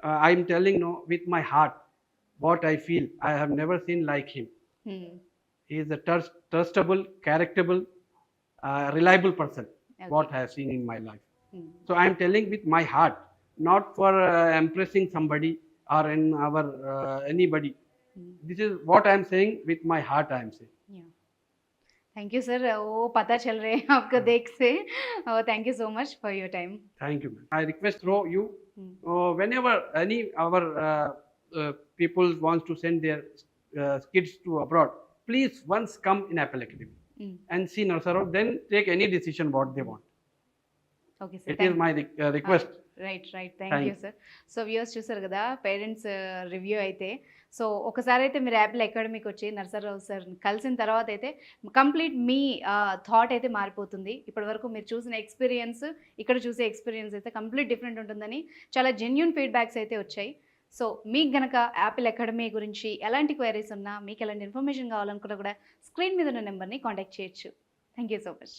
I am telling no with my heart what I feel. I have never seen like him. He is a trustable, characterable, reliable person. Okay. What I have seen in my life. So I am telling with my heart, not for impressing somebody or in our anybody. This is what I am saying with my heart. I am saying. Thank you sir, वो पता चल रहे हैं आपका देख से. Thank you so much for your time. Thank you, man. I request through you, whenever any our people wants to send their kids to abroad, please once come in Apple Academy and see Narsarav, then take any decision what they want. Okay sir it is my request. Right thank you sir. So viewers చూసారు కదా parents review అయితే. So ఒకసారి అయితే మీరు Apple అకాడమీకి వచ్చి Narasarao sir కలిసిన తర్వాత అయితే కంప్లీట్ మీ థాట్ అయితే మారిపోతుంది. ఇప్పటి వరకు మీరు చూసిన ఎక్స్పీరియన్స్, ఇక్కడ చూసే ఎక్స్పీరియన్స్ అయితే కంప్లీట్ డిఫరెంట్ ఉంటుందని చాలా జెన్యూన్ ఫీడ్బ్యాక్స్ అయితే వచ్చాయి. సో మీకు గనక యాపిల్ అకాడమీ గురించి ఎలాంటి క్వైరీస్ ఉన్నా, మీకు ఎలాంటి ఇన్ఫర్మేషన్ కావాలనుకున్నా కూడా స్క్రీన్ మీద ఉన్న నెంబర్ని కాంటాక్ట్ చేయొచ్చు. Thank you so much.